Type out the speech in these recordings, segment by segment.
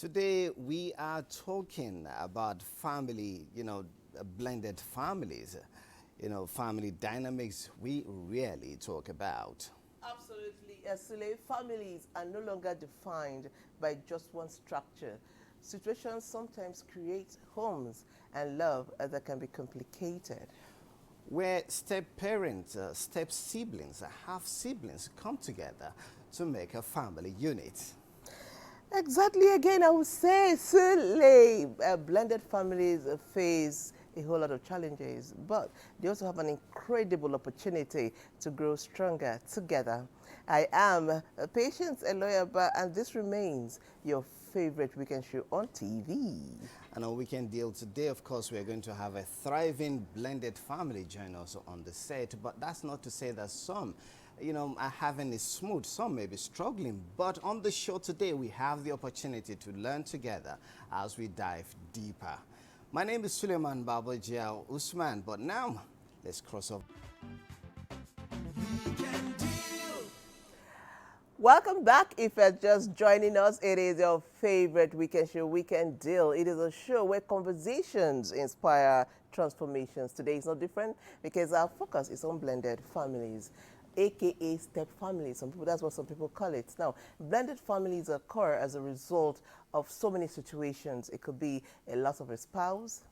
Today we are talking about family, blended families, family dynamics we rarely talk about. Absolutely. Sule, families are no longer defined by just one structure. Situations sometimes create homes and love that can be complicated. Where step parents, step siblings, half siblings come together to make a family unit. Exactly. Again, I would say, Sule, blended families face a whole lot of challenges, but they also have an incredible opportunity to grow stronger together. I am Patience Eloyaba, and this remains your favorite weekend show on TV. And on Weekend Deal today, of course, we are going to have a thriving blended family join us on the set. But that's not to say that some, are having it smooth. Some may be struggling. But on the show today, we have the opportunity to learn together as we dive deeper. My name is Suleiman Babajia Usman. But now, let's cross over. Welcome back. If you're just joining us, it is your favorite weekend show, Weekend Deal. It is a show where conversations inspire transformations. Today is no different because our focus is on blended families, aka step families. That's what some people call it. Now, blended families occur as a result of so many situations. It could be a loss of a spouse,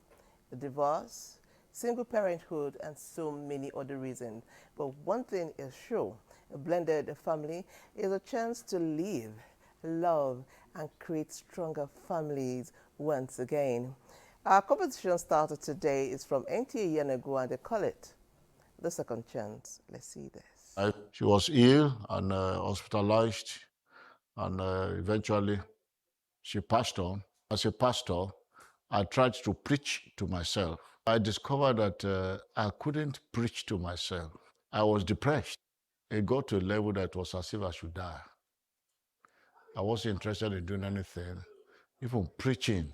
a divorce, single parenthood, and so many other reasons. But one thing is sure, a blended family is a chance to live, love, and create stronger families once again. Our competition starter today is from NTA Yanago, and they call it the second chance. Let's see this. She was ill and hospitalized, and eventually she passed on. As a pastor, I tried to preach to myself. I discovered that I couldn't preach to myself. I was depressed. It got to a level that was as if I should die. I wasn't interested in doing anything. Even preaching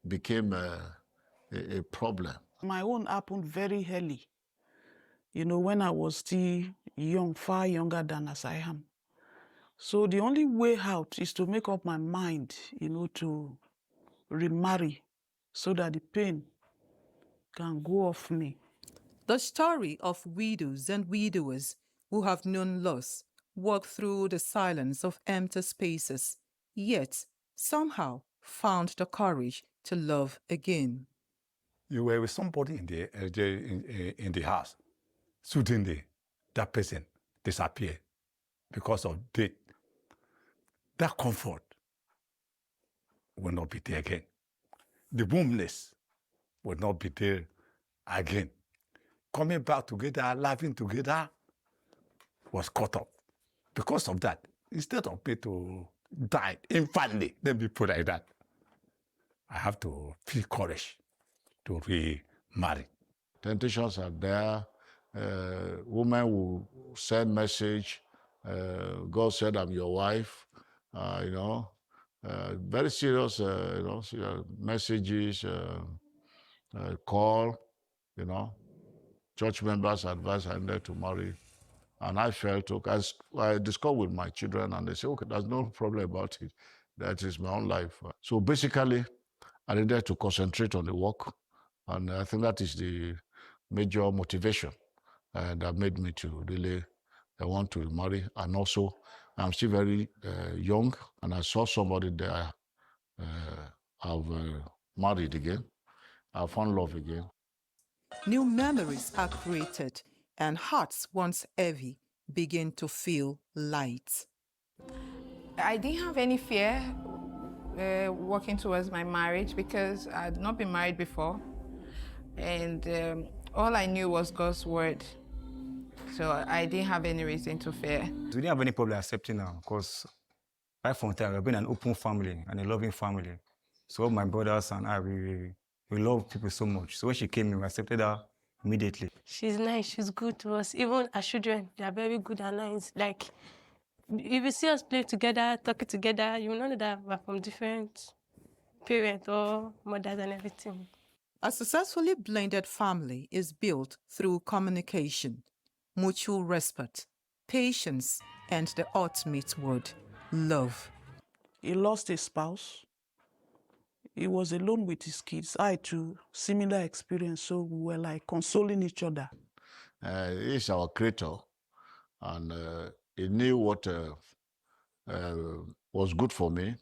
became a problem. My own happened very early, when I was still young, far younger than as I am. So the only way out is to make up my mind, to remarry so that the pain can go off me. The story of widows and widowers who have known loss walk through the silence of empty spaces, yet somehow found the courage to love again. You were with somebody in the house. Suddenly, that person disappeared because of death. That comfort will not be there again. The warmness will not be there again. Coming back together, laughing together was cut off. Because of that, instead of me to die infantly, let me put it like that, I have to feel courage to remarry. Temptations are there. Women will send message. God said, "I'm your wife." Very serious, messages, call. Church members advise I need to marry, and I felt okay. I discussed with my children, and they say, "Okay, there's no problem about it. That is my own life." So basically, I needed to concentrate on the work, and I think that is the major motivation that made me to really want to marry. And also, I'm still very young, and I saw somebody there have married again. I found love again. New memories are created, and hearts once heavy begin to feel light. I didn't have any fear working towards my marriage because I'd not been married before. And all I knew was God's word. So I didn't have any reason to fear. We didn't have any problem accepting her because right from time, we've been an open family and a loving family. So all my brothers and I, we love people so much. So when she came in, we accepted her immediately. She's nice, she's good to us. Even our children, they are very good and nice. Like, if you see us play together, talking together, you will know that we're from different parents or mothers and everything. A successfully blended family is built through communication, mutual respect, patience, and the ultimate word, love. He lost his spouse, he was alone with his kids. I too, similar experience. So we were like consoling each other. He's our creator, and he knew what was good for me.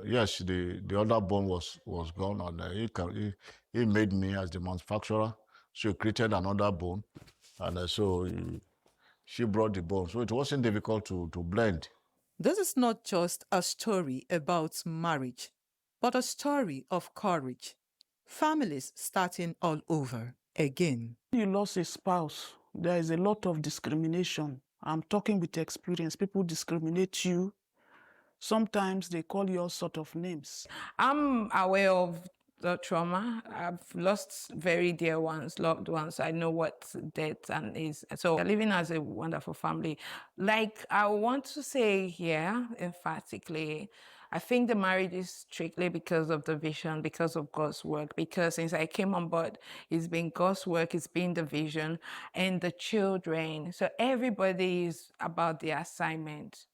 Yes, the other bone was gone, and he made me as the manufacturer. So he created another bone, and she brought the bone. So it wasn't difficult to blend. This is not just a story about marriage, but a story of courage. Families starting all over again. You lost a spouse, there is a lot of discrimination. I'm talking with experience. People discriminate you. Sometimes they call you all sort of names. I'm aware of the trauma. I've lost very dear ones, loved ones. I know what death and is. So living as a wonderful family. Like I want to say here, emphatically, I think the marriage is strictly because of the vision, because of God's work. Because since I came on board, it's been God's work, it's been the vision and the children. So everybody is about the assignment.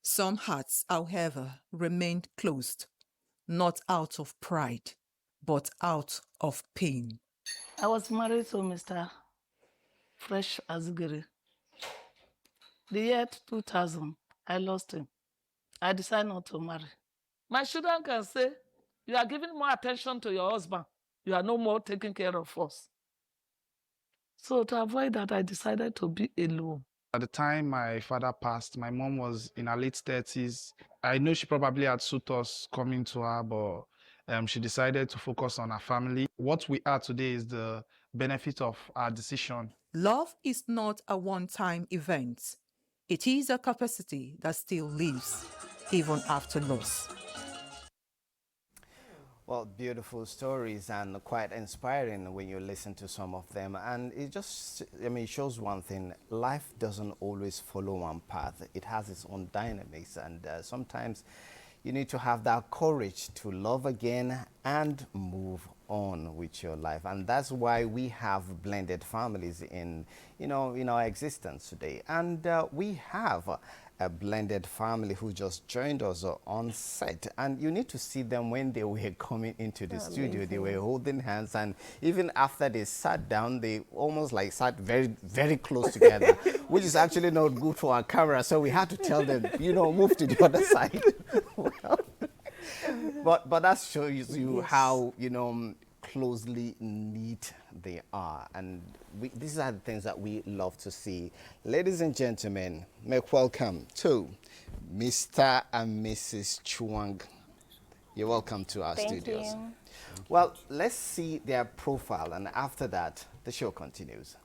Some hearts, however, remained closed, not out of pride, but out of pain. I was married to Mr. Fresh Azugiri. The year 2000, I lost him. I decided not to marry. My children can say, you are giving more attention to your husband. You are no more taking care of us. So to avoid that, I decided to be alone. At the time my father passed, my mom was in her late 30s. I know she probably had suitors coming to her, but she decided to focus on her family. What we are today is the benefit of our decision. Love is not a one-time event. It is a capacity that still lives, even after loss. Well, beautiful stories and quite inspiring when you listen to some of them. And it just, it shows one thing. Life doesn't always follow one path. It has its own dynamics. And sometimes you need to have that courage to love again and move on with your life. And that's why we have blended families in our existence today. And we have a blended family who just joined us on set, and you need to see them when they were coming into the studio. They were holding hands, and even after they sat down, they almost like sat very, very close together, which is actually not good for our camera. So we had to tell them, move to the other side. But that shows you how closely knit they are, and these are the things that we love to see. Ladies and gentlemen, make welcome to Mr. and Mrs. Chuang. You're welcome to our studios. You. Well, let's see their profile, and after that, the show continues.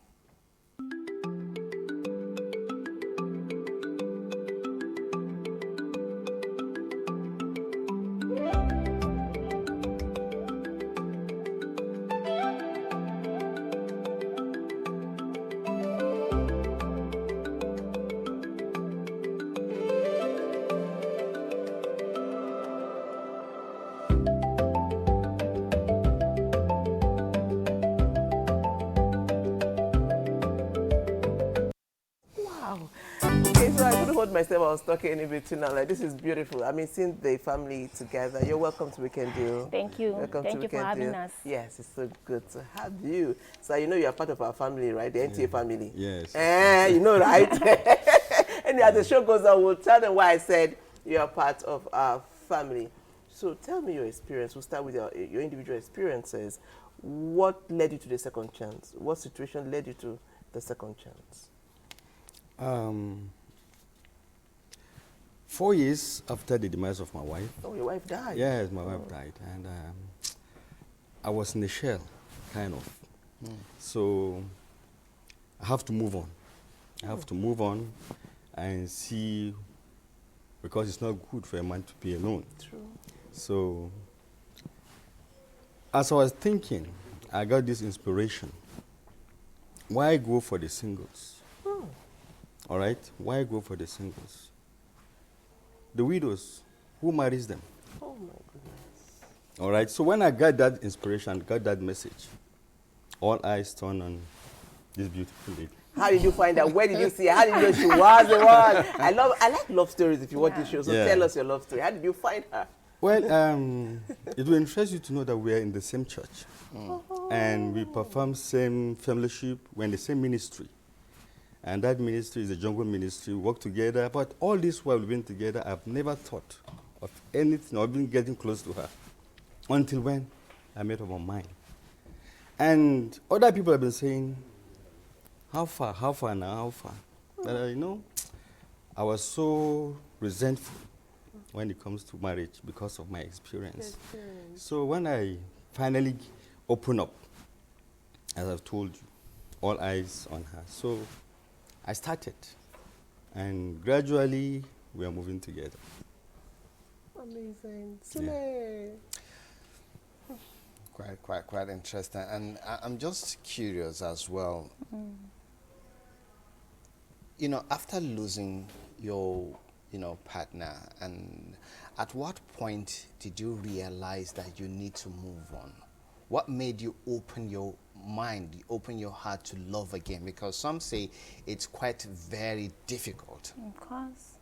Myself, I was talking in between now, like, this is beautiful. I mean, seeing the family together. You're welcome to Weekend Deal. Thank you. Welcome Thank to you for Weekend having Deal. us. Yes, it's so good to have you. So you're part of our family, right? The NTA family. Yes. Right? And as the show goes on, we'll tell them why I said you're part of our family. So tell me your experience. We'll start with your individual experiences. What led you to the second chance? What situation led you to the second chance? 4 years after the demise of my wife. Oh, your wife died? Yes, my wife died. And I was in the shell, kind of. So I have to move on. I have to move on and see, because it's not good for a man to be alone. True. So as I was thinking, I got this inspiration. Why go for the singles? All right? Why go for the singles? The widows, who marries them? Oh, my goodness. All right, so when I got that inspiration, got that message, all eyes turned on this beautiful lady. How did you find out? Where did you see her? How did you know she was the one? I like love stories if you want to show, so tell us your love story. How did you find her? Well, it will interest you to know that we are in the same church. And we perform same fellowship. We're in the same ministry. And that ministry is a jungle ministry. We work together. But all this while we've been together, I've never thought of anything or even getting close to her until when I made up my mind. And other people have been saying, how far now, how far? But you know, I was so resentful when it comes to marriage because of my experience. So when I finally opened up, as I've told you, all eyes on her. So I started, and gradually we are moving together. Amazing. Quite interesting. And I'm just curious as well. You know, after losing your, partner, and at what point did you realize that you need to move on? What made you open your mind, open your heart to love again? Because some say it's quite very difficult. Of course.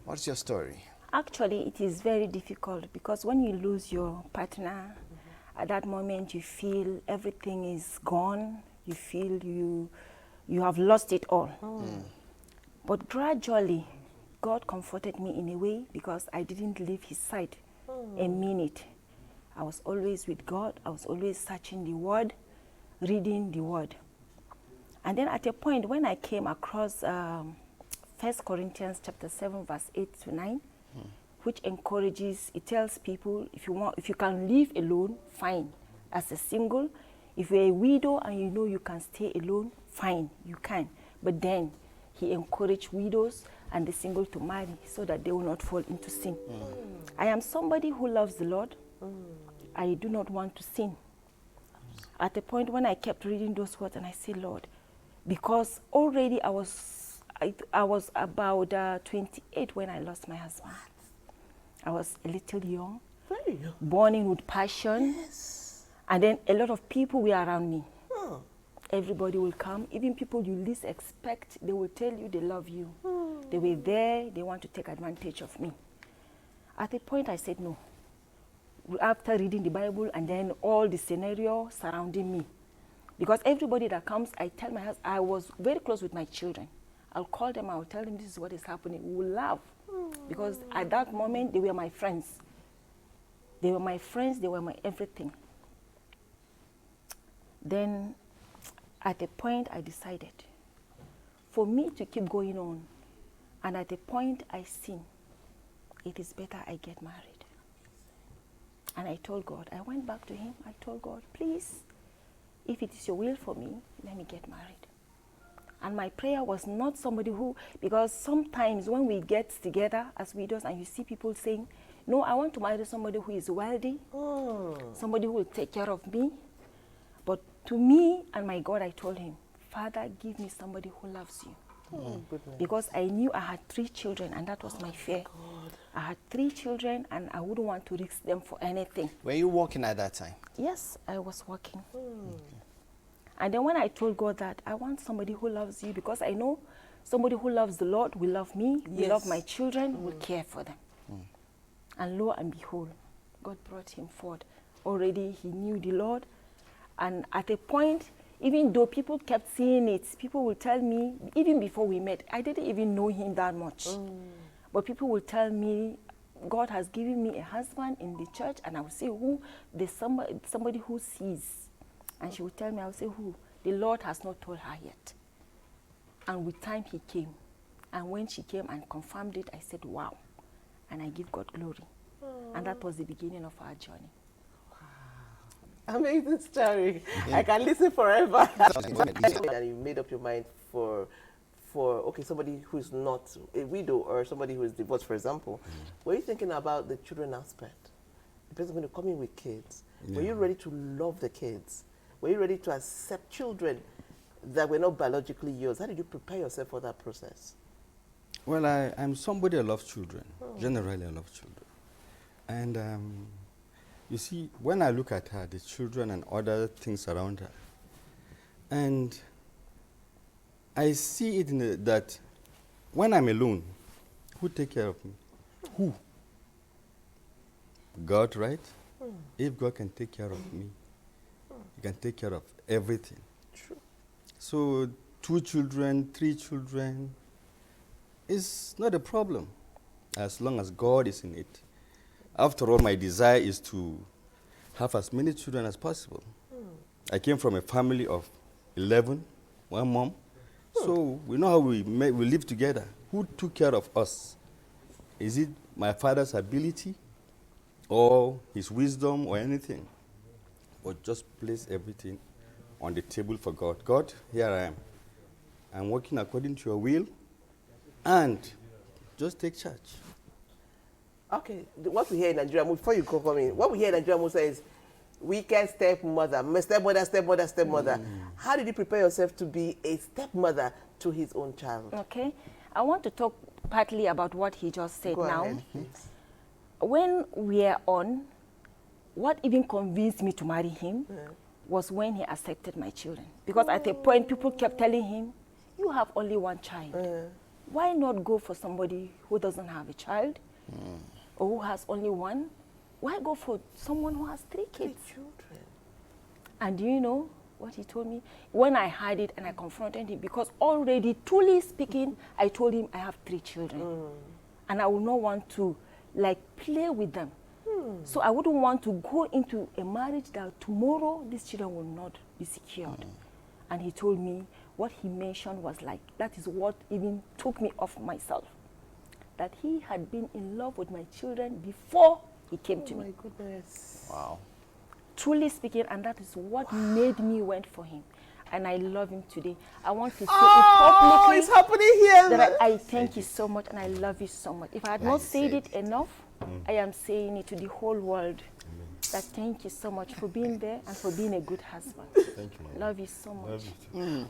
What's your story? Actually, it is very difficult because when you lose your partner, at that moment you feel everything is gone. You feel you have lost it all. But gradually, God comforted me in a way because I didn't leave his side a minute. I was always with God. I was always searching the word, reading the word. And then at a point when I came across 1 Corinthians chapter 7, verse 8 to 9, which encourages, it tells people, if you can live alone, fine, as a single. If you're a widow and you know you can stay alone, fine, you can. But then he encouraged widows and the single to marry so that they will not fall into sin. I am somebody who loves the Lord. I do not want to sin. At the point when I kept reading those words and I say, Lord, because already I was about 28 when I lost my husband. I was a little young, burning with passion. And then a lot of people were around me. Everybody will come, even people you least expect, they will tell you they love you. They were there, they want to take advantage of me. At a point I said no. After reading the Bible and then all the scenario surrounding me. Because everybody that comes, I tell my husband, I was very close with my children. I'll call them, I'll tell them this is what is happening. We will laugh. Because at that moment, they were my friends. They were my friends, they were my everything. Then, at a point, I decided, for me to keep going on, and at a point I sin, it is better I get married. And I told God, I went back to him, I told God, please, if it is your will for me, let me get married. And my prayer was not somebody who, because sometimes when we get together as widows and you see people saying, no, I want to marry somebody who is wealthy, somebody who will take care of me. But to me and my God, I told him, Father, give me somebody who loves you. Because I knew I had 3 children and that was my fear. I had 3 children and I wouldn't want to risk them for anything. Were you working at that time? Yes, I was working. And then when I told God that I want somebody who loves you, because I know somebody who loves the Lord will love me, will love my children, will care for them. And lo and behold, God brought him forward. Already he knew the Lord. And at a point, even though people kept seeing it, people will tell me, even before we met, I didn't even know him that much. But people will tell me, God has given me a husband in the church, and I will say, who? There's somebody who sees. And she would tell me, I would say, who? The Lord has not told her yet. And with time, he came. And when she came and confirmed it, I said, wow. And I give God glory. And that was the beginning of our journey. Amazing story. I can listen forever. And you made up your mind for okay, somebody who's not a widow or somebody who is divorced, for example. Were you thinking about the children aspect? The person going to come in with kids. Were you ready to love the kids? Were you ready to accept children that were not biologically yours? How did you prepare yourself for that process? Well, I'm somebody I love children. Generally, I love children. And you see, when I look at her, the children and other things around her, and I see it that when I'm alone, who take care of me? Who? God, right? If God can take care of me, He can take care of everything. True. So 2 children, 3 children is not a problem as long as God is in it. After all, my desire is to have as many children as possible. I came from a family of 11, one mom. So we know how we live together. Who took care of us? Is it my father's ability or his wisdom or anything? But just place everything on the table for God. God, here I am. I'm working according to your will, and just take charge. Okay, what we hear in Nigeria, before you come in, what we hear in Nigeria most is weekend stepmother, stepmother. How did you prepare yourself to be a stepmother to his own child? Okay, I want to talk partly about what he just said Go now. ahead, please. When we are on, what even convinced me to marry him was when he accepted my children. Because at a point, people kept telling him, you have only one child. Why not go for somebody who doesn't have a child or who has only one? Why go for someone who has 3 kids? And do you know what he told me? When I heard it and I confronted him, because already, truly speaking, I told him I have 3 children. And I would not want to, like, play with them. So I wouldn't want to go into a marriage that tomorrow these children will not be secured. And he told me, what he mentioned was like, that is what even took me off myself. That he had been in love with my children before he came to me. Oh my goodness. Wow. Truly speaking, and that is what made me went for him. And I love him today. I want to say Oh, it publicly. it's happening here. That I thank you so much and I love you so much. If I had not said it enough, I am saying it to the whole world. That thank you so much for being there and for being a good husband. Thank you. Love you so much.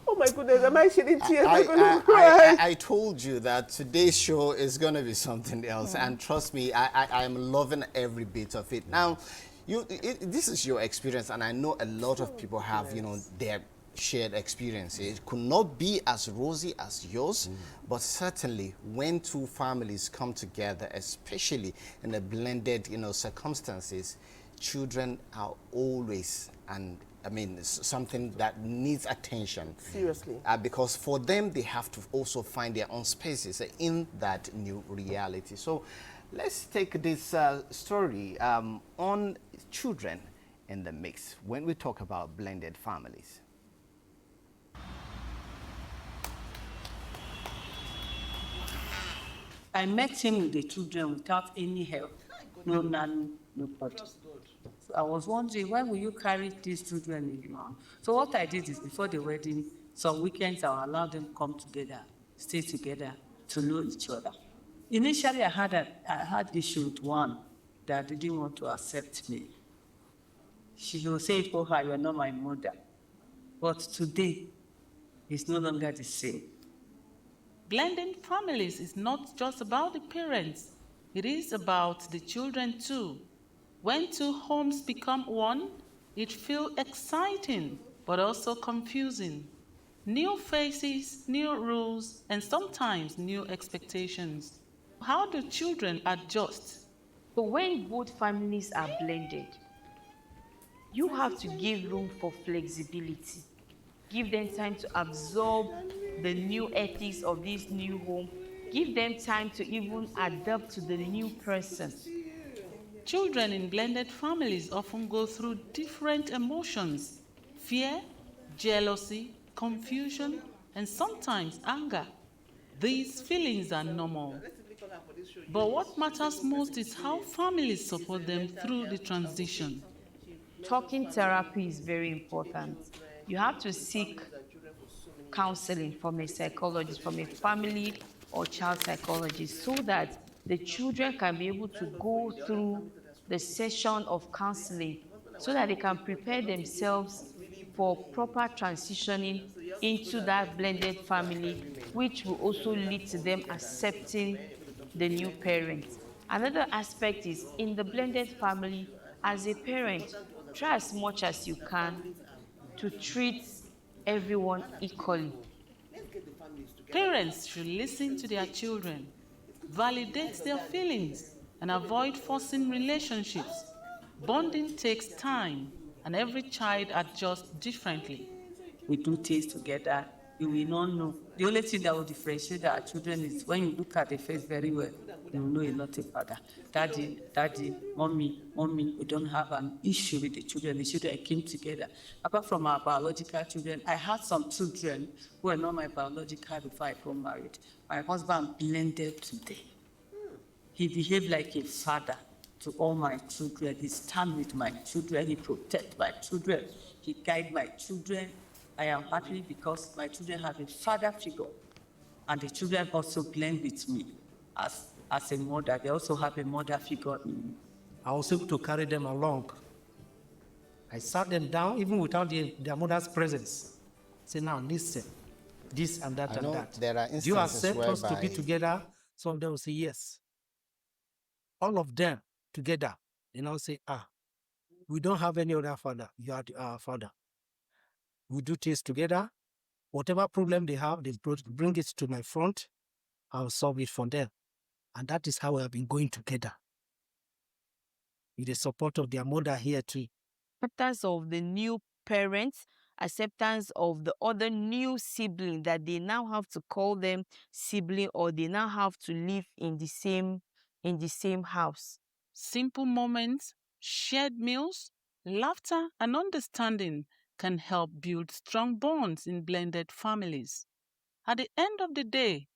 Oh my goodness, am I shedding tears? I'm going to cry. I told you that today's show is going to be something else, and trust me, I am loving every bit of it. Now, this is your experience, and I know a lot of people have, you know, their shared experiences. It could not be as rosy as yours, but certainly when 2 families come together, especially in a blended, you know, circumstances, children are always, and I mean, something that needs attention. Seriously. Because for them, they have to also find their own spaces in that new reality. So let's take this story on children in the mix when we talk about blended families. I met him with the children without any help, no nanny, nobody. So I was wondering, why will you carry these children in your house? So what I did is, before the wedding, some weekends I will allow them come together, stay together, to know each other. Initially, I had issue with one that didn't want to accept me. She will say for her, you are not my mother. But today, it's no longer the same. Blending families is not just about the parents. It is about the children too. When 2 homes become one, it feels exciting, but also confusing. New faces, new rules, and sometimes new expectations. How do children adjust? But when both families are blended, you have to give room for flexibility. Give them time to absorb the new ethics of this new home. Give them time to even adapt to the new person. Children in blended families often go through different emotions: fear, jealousy, confusion, and sometimes anger. These feelings are normal. But what matters most is how families support them through the transition. Talking therapy is very important. You have to seek counseling from a psychologist, from a family or child psychologist, so that the children can be able to go through the session of counseling so that they can prepare themselves for proper transitioning into that blended family, which will also lead to them accepting the new parents. Another aspect is, in the blended family, as a parent, try as much as you can to treat everyone equally. Parents should listen to their children, validate their feelings, and avoid forcing relationships. Bonding takes time, and every child adjusts differently. We do things together, you will not know. The only thing that will differentiate our children is when you look at the face very well, you will know you're not a father. Daddy, daddy, mommy, mommy, we don't have an issue with the children. The children came together. Apart from our biological children, I had some children who were not my biological before I got married. My husband blended today. He behaved like a father to all my children. He stand with my children. He protect my children. He guide my children. I am happy because my children have a father figure, and the children also blend with me as a mother. They also have a mother figure in me. I was able to carry them along. I sat them down even without their mother's presence. Say, now listen, this and that I and know that. there are Do you instances accept us to be whereby together? Some of them will say yes. All of them together, they now say, we don't have any other father. You are our father. We do things together. Whatever problem they have, they bring it to my front. I'll solve it for them. And that is how we have been going together. With the support of their mother here too. Acceptance of the new parents, acceptance of the other new sibling that they now have to call them sibling, or they now have to live in the same house. Simple moments, shared meals, laughter, and understanding can help build strong bonds in blended families. At the end of the day,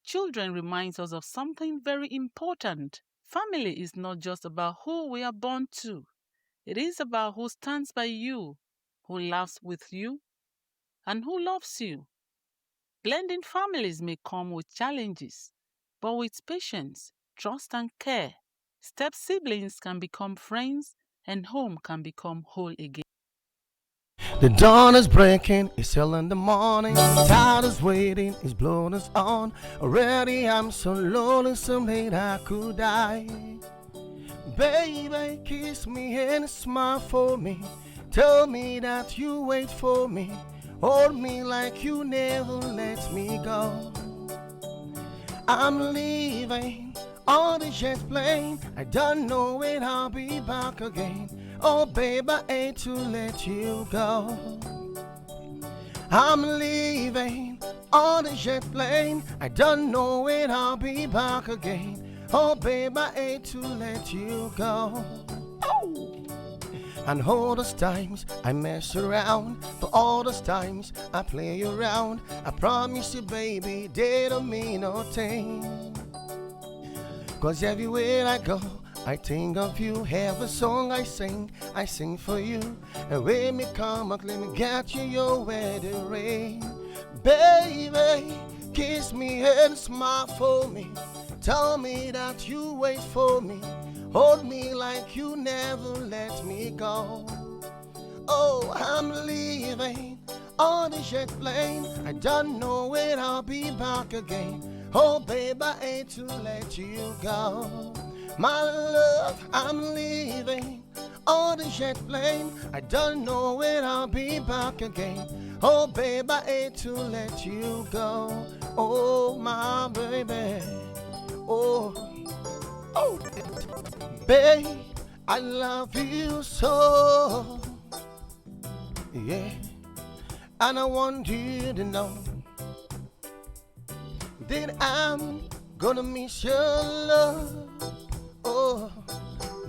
children remind us of something very important. Family is not just about who we are born to. It is about who stands by you, who laughs with you, and who loves you. Blending families may come with challenges, but with patience, trust, and care, step siblings can become friends and home can become whole again. The dawn is breaking, it's still in the morning. Tide is waiting, it's blowing us on. Already I'm so lonely, some hate I could die. Baby, kiss me and smile for me. Tell me that you wait for me. Hold me like you never let me go. I'm leaving on the jet plane. I don't know when I'll be back again. Oh baby, I hate to let you go. I'm leaving on the jet plane. I don't know when I'll be back again. Oh baby, I hate to let you go. Oh. And all those times I mess around, for all those times I play around, I promise you baby, they don't mean no thing. Cause everywhere I go, I think of you. Every song I sing for you. And when me come up, let me get you your wedding ring. Baby, kiss me and smile for me. Tell me that you wait for me. Hold me like you never let me go. Oh, I'm leaving on the jet plane. I don't know when I'll be back again. Oh, babe, I hate to let you go. My love, I'm leaving on the jet plane. I don't know when I'll be back again. Oh, babe, I hate to let you go. Oh, my baby. Oh, oh, babe, I love you so. Yeah, and I want you to know that I'm gonna miss your love. Oh,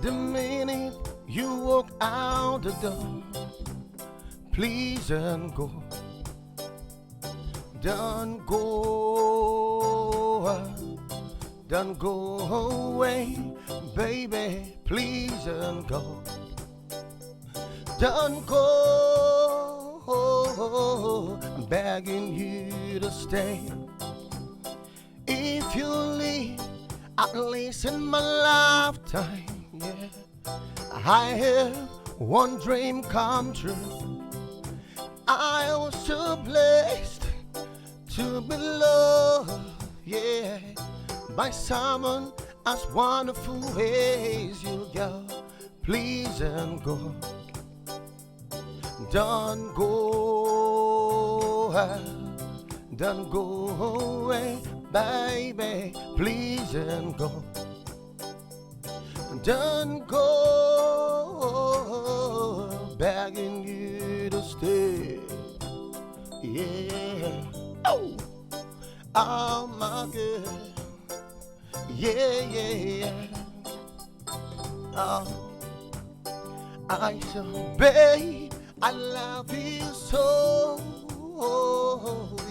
the minute you walk out the door, please don't go. Don't go. Don't go away, baby. Please don't go. Don't go. I'm begging you to stay. If you leave, at least in my lifetime, yeah, I have one dream come true. I was so blessed to be loved, yeah, by someone as wonderful as you go. Please don't go. Don't go. Don't go away, baby. Please don't go. Don't go begging you to stay. Yeah. Oh, oh my girl. Yeah, yeah, yeah. Oh, I shall, babe, I love you so.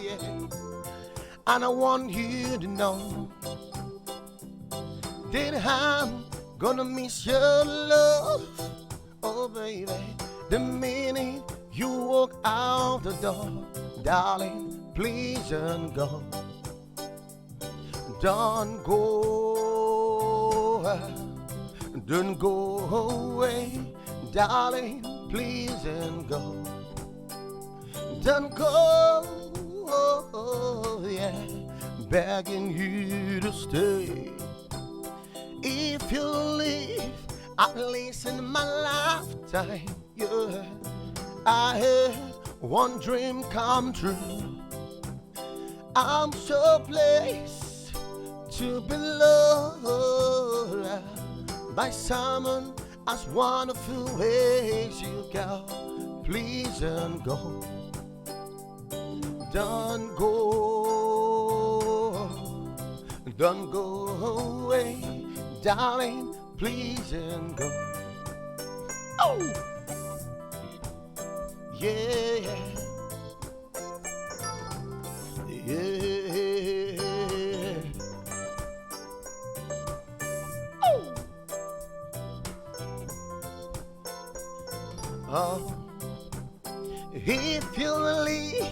Yeah. And I want you to know that I'm gonna miss your love. Oh, baby, the minute you walk out the door, darling, please don't go. Don't go, don't go away, darling, please don't go. Don't go, yeah, begging you to stay. If you leave, at least in my lifetime, yeah, I had one dream come true. I'm so blessed to be loved by someone as wonderful as you, girl. Please don't go. Don't go. Don't go away, darling. Please don't go. Oh, yeah, yeah. Oh, oh. If you leave,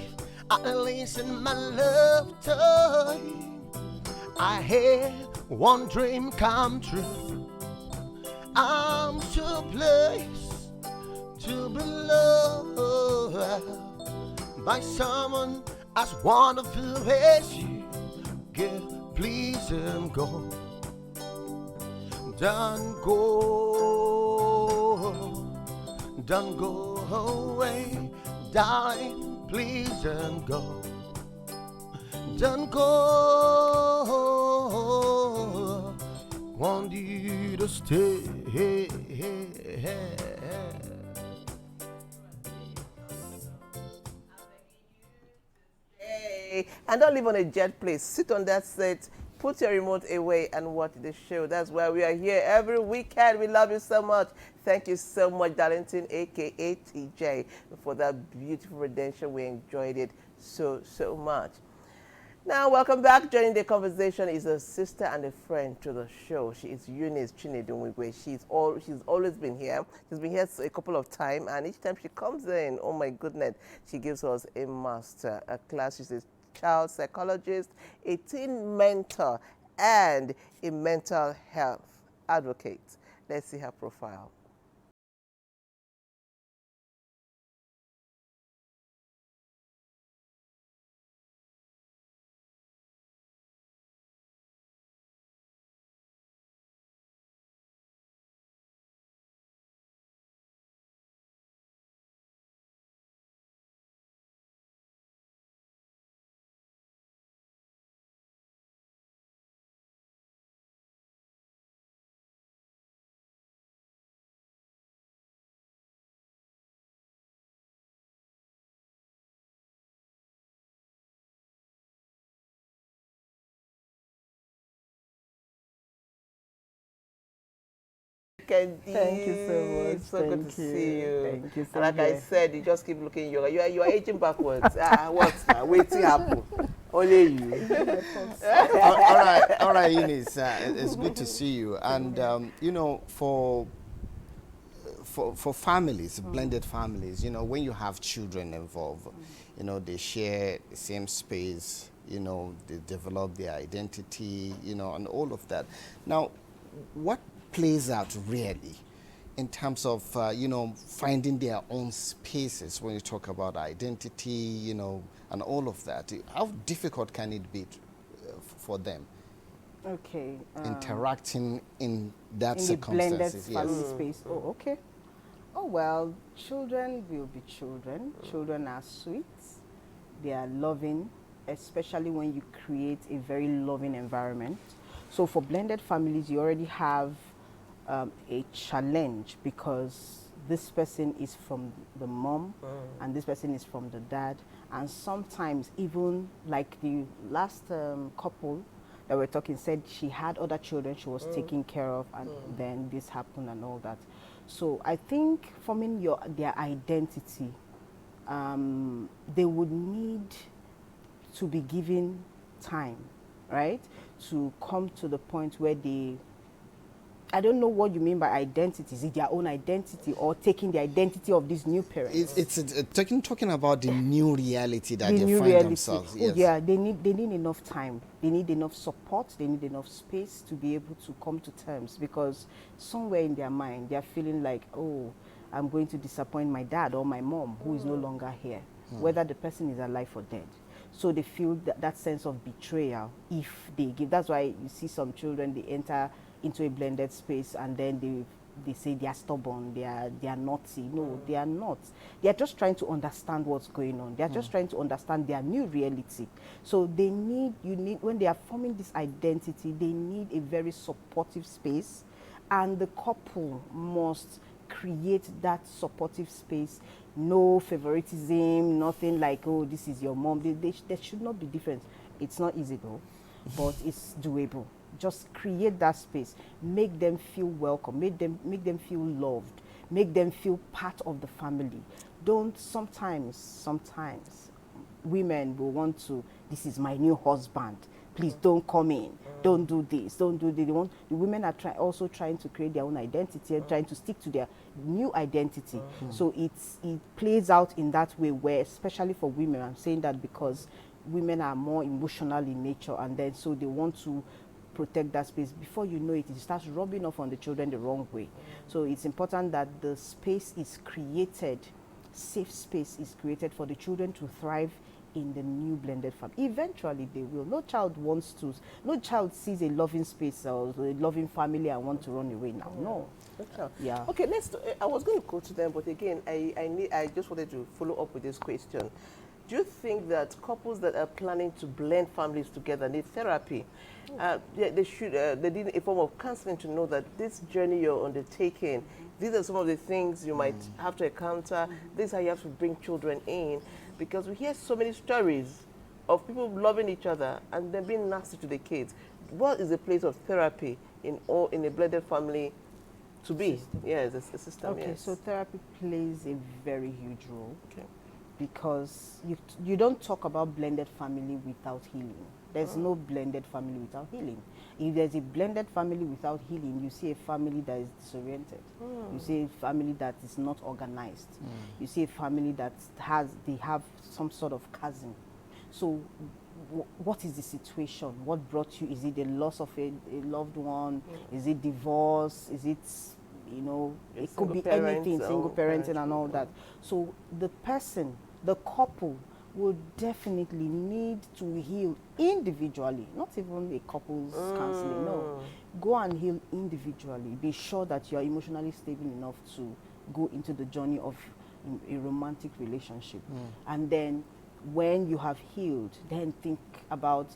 at least in my lifetime, I had one dream come true. I'm so blessed to be loved by someone as wonderful as you. Girl, please don't go. Don't go. Don't go away, darling, please don't go. Don't go. Want you to stay. Hey, and don't live on a jet, please. Sit on that seat, put your remote away and watch the show. That's why we are here every weekend. We love you so much. Thank you so much, Darlington, a.k.a. TJ, for that beautiful redemption. We enjoyed it so much. Now, welcome back. Joining the conversation is a sister and a friend to the show. She is Eunice Chinedumwigwe. She's always been here. She's been here a couple of times, and each time she comes in, oh my goodness, she gives us a master, a class. She's a child psychologist, a teen mentor, and a mental health advocate. Let's see her profile. Thank you so much. So good to see you. Thank you. And like I said, you just keep looking younger. You are aging backwards. What now? Waiting happen. Only you. all right, Eunice. It's good to see you. And you know, for families, blended families, you know, when you have children involved, you know, they share the same space. You know, they develop their identity. You know, and all of that. Now, what plays out really in terms of, you know, finding their own spaces when you talk about identity, you know, and all of that? How difficult can it be for them? Okay. Interacting in that in circumstances. the blended family space. Oh, okay. Oh, well, children will be children. Children are sweet. They are loving, especially when you create a very loving environment. So for blended families, you already have a challenge because this person is from the mom and this person is from the dad. And sometimes even like the last couple that we're talking said she had other children she was taking care of, and then this happened and all that. So I think forming their identity, they would need to be given time, right, to come to the point where they, I don't know what you mean by identity. Is it their own identity or taking the identity of these new parents? It's talking about the new reality that The they new find reality. themselves. Oh, Yes. yeah, they need enough time. They need enough support. They need enough space to be able to come to terms, because somewhere in their mind they are feeling like, oh, I'm going to disappoint my dad or my mom who is no longer here, whether the person is alive or dead. So they feel that sense of betrayal if they give. That's why you see some children, they enter into a blended space and then they say they are stubborn, they are naughty. No, they are not. They are just trying to understand what's going on. They are just trying to understand their new reality. So they need, when they are forming this identity, they need a very supportive space, and the couple must create that supportive space. No favoritism, nothing like, oh, this is your mom. There should not be difference. It's not easy though, but it's doable. Just create that space. Make them feel welcome. Make them feel loved. Make them feel part of the family. Don't, sometimes women will want to, this is my new husband, please don't come in, don't do this, don't do this. The women are also trying to create their own identity and trying to stick to their new identity. So it plays out in that way, where especially for women, I'm saying that because women are more emotional in nature, and then so they want to protect that space. Before you know it, it starts rubbing off on the children the wrong way. So it's important that the space is created, safe space is created for the children to thrive in the new blended family. Eventually they will. No child sees a loving space or a loving family and want to run away now. No. Yeah. Okay, I was going to go to them, but again, I just wanted to follow up with this question. Do you think that couples that are planning to blend families together need therapy? They need a form of counseling to know that this journey you're undertaking, these are some of the things you might have to encounter. This is how you have to bring children in, because we hear so many stories of people loving each other and then being nasty to the kids. What is the place of therapy in a blended family to be? System. Yes, a system. Okay, yes. so therapy plays a very huge role. Okay. Because you don't talk about blended family without healing. There's no blended family without healing. If there's a blended family without healing, you see a family that is disoriented. You see a family that is not organized. You see a family that they have some sort of chasm. So what is the situation? What brought you? Is it the loss of a loved one? Is it divorce? Is it, it could be anything, single parenting and all that. So the couple will definitely need to heal individually, not even a couple's counseling. No, go and heal individually. Be sure that you are emotionally stable enough to go into the journey of a romantic relationship. And then when you have healed, then think about,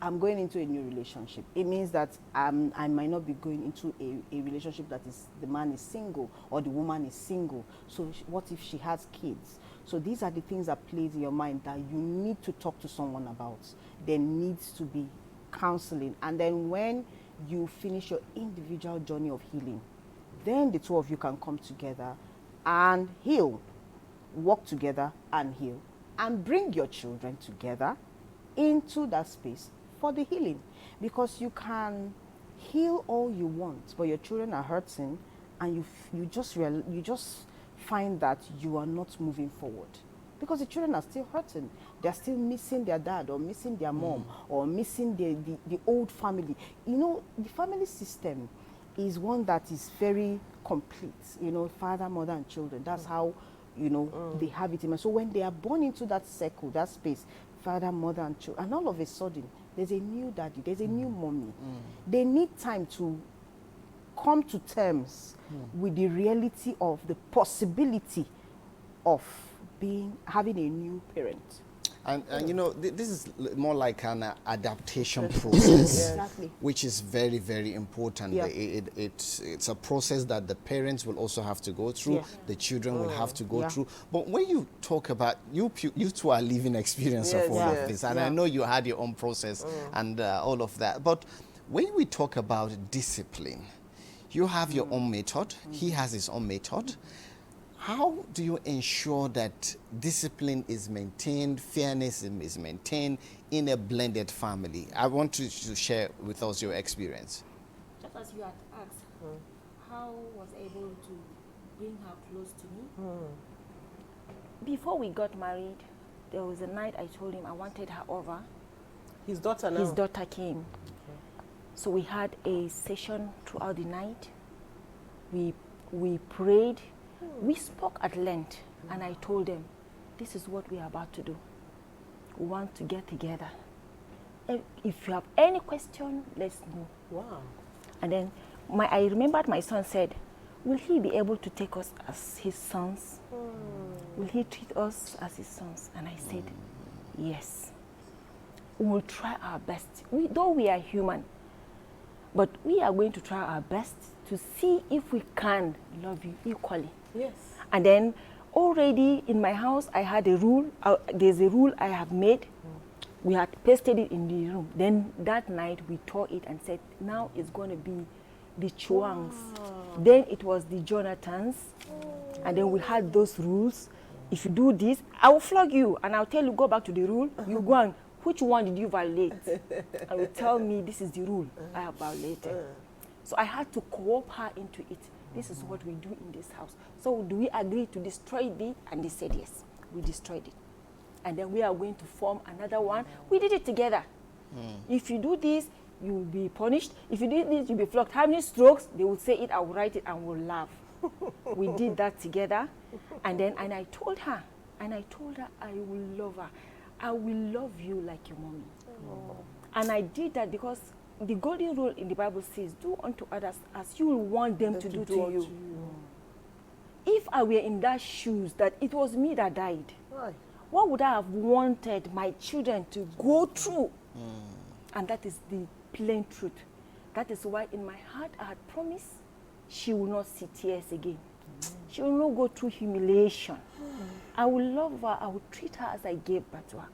I'm going into a new relationship. It means that I might not be going into a relationship that is, the man is single or the woman is single. So what if she has kids? So these are the things that plays in your mind that you need to talk to someone about. There needs to be counseling. And then when you finish your individual journey of healing, then the two of you can come together and heal, work together and heal, and bring your children together into that space for the healing. Because you can heal all you want, but your children are hurting, and you just find that you are not moving forward because the children are still hurting. They're still missing their dad or missing their mom or missing the old family. The family system is one that is very complete. Father, mother, and children. That's how they have it in mind. So when they are born into that circle, that space, father, mother, and children, and all of a sudden there's a new daddy, there's a new mommy. They need time to come to terms with the reality of the possibility of having a new parent. And you know, this is more like an adaptation process, Exactly. which is very, very important. Yeah. It's a process that the parents will also have to go through, Yeah. the children will have to go Yeah. through. But when you talk about, you two are living experience of Yes, all yes, of this, and yeah. I know you had your own process and all of that. But when we talk about discipline, you have your own method, he has his own method. How do you ensure that discipline is maintained, fairness is maintained in a blended family? I want you to share with us your experience. Just as you had asked, how was I able to bring her close to me? Before we got married, there was a night I told him I wanted her over. His daughter now? His daughter came. So we had a session throughout the night. We prayed. We spoke at length, and I told them, this is what we are about to do. We want to get together. If you have any question, let's know. Wow. And then I remembered my son said, will he be able to take us as his sons? Will he treat us as his sons? And I said, yes. We will try our best. Though we are human, but we are going to try our best to see if we can love you equally. Yes. And then already in my house, I had a rule. There's a rule I have made. We had pasted it in the room. Then that night we tore it and said, now it's going to be the Chuangs. Then it was the Jonathans. And then we had those rules. If you do this, I will flog you and I'll tell you, go back to the rule. You go and, which one did you violate? And you tell me this is the rule I have violated. So I had to co-opt her into it. This is what we do in this house. So do we agree to destroy it? And they said yes, we destroyed it. And then we are going to form another one. We did it together. If you do this, you will be punished. If you do this, you'll be flogged. How many strokes? They will say it, I will write it, and we'll laugh. We did that together. And then I told her, I will love her. I will love you like your mommy. And I did that because the golden rule in the Bible says, do unto others as you will want them to do to you. If I were in that shoes, that it was me that died, what would I have wanted my children to go through? And that is the plain truth. That is why in my heart I had promised she will not see tears again. She will not go through humiliation. I will love her. I will treat her as I gave birth to her.